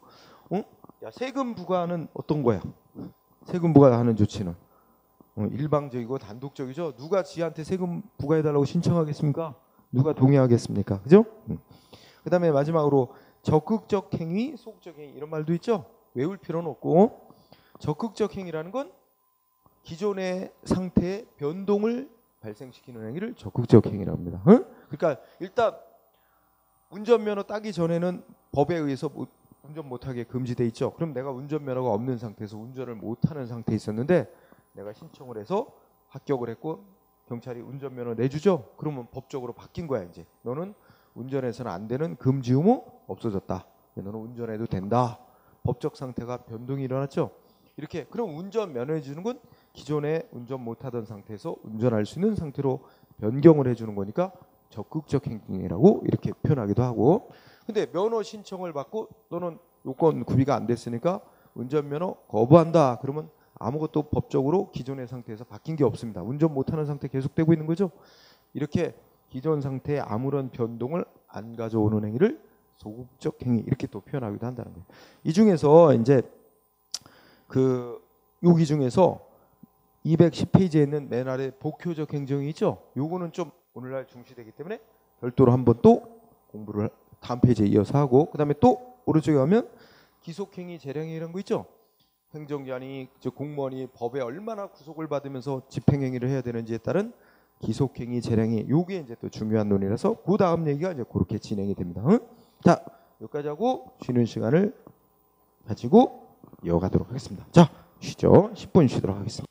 S1: 야, 세금 부과는 어떤 거야? 세금 부과하는 조치는 일방적이고 단독적이죠. 누가 지한테 세금 부과해달라고 신청하겠습니까? 누가 동의하겠습니까? 그죠? 그 다음에 마지막으로 적극적 행위, 소극적 행위 이런 말도 있죠. 외울 필요는 없고, 적극적 행위라는 건 기존의 상태의 변동을 발생시키는 행위를 적극적 행위라고 합니다. 그러니까 일단 운전면허 따기 전에는 법에 의해서 운전 못하게 금지돼 있죠. 그럼 내가 운전면허가 없는 상태에서 운전을 못하는 상태에 있었는데 내가 신청을 해서 합격을 했고 경찰이 운전면허 내주죠. 그러면 법적으로 바뀐 거야. 이제 너는 운전해서는 안 되는 금지 의무 없어졌다. 너는 운전해도 된다. 법적 상태가 변동이 일어났죠. 이렇게 그럼 운전면허 해주는 건 기존에 운전 못하던 상태에서 운전할 수 있는 상태로 변경을 해주는 거니까 적극적 행위라고 이렇게 표현하기도 하고. 근데 면허 신청을 받고 너는 요건 구비가 안 됐으니까 운전면허 거부한다. 그러면 아무것도 법적으로 기존의 상태에서 바뀐 게 없습니다. 운전 못하는 상태 계속되고 있는 거죠. 이렇게 기존 상태에 아무런 변동을 안 가져오는 행위를 소극적 행위 이렇게 또 표현하기도 한다는 거예요. 이 중에서 이제 여기 중에서 210페이지에 있는 맨 아래 복효적 행정이 있죠. 요거는 좀 오늘날 중시되기 때문에 별도로 한번 또 공부를 다음 페이지에 이어서 하고, 그 다음에 또 오른쪽에 가면 기속행위, 재량행위 이런 거 있죠. 행정기관이 즉 공무원이 법에 얼마나 구속을 받으면서 집행행위를 해야 되는지에 따른 기속행위, 재량행위 요게 이제 또 중요한 논의라서 그 다음 얘기가 이제 그렇게 진행이 됩니다. 자, 여기까지 하고 쉬는 시간을 가지고 이어가도록 하겠습니다. 자, 쉬죠. 10분 쉬도록 하겠습니다.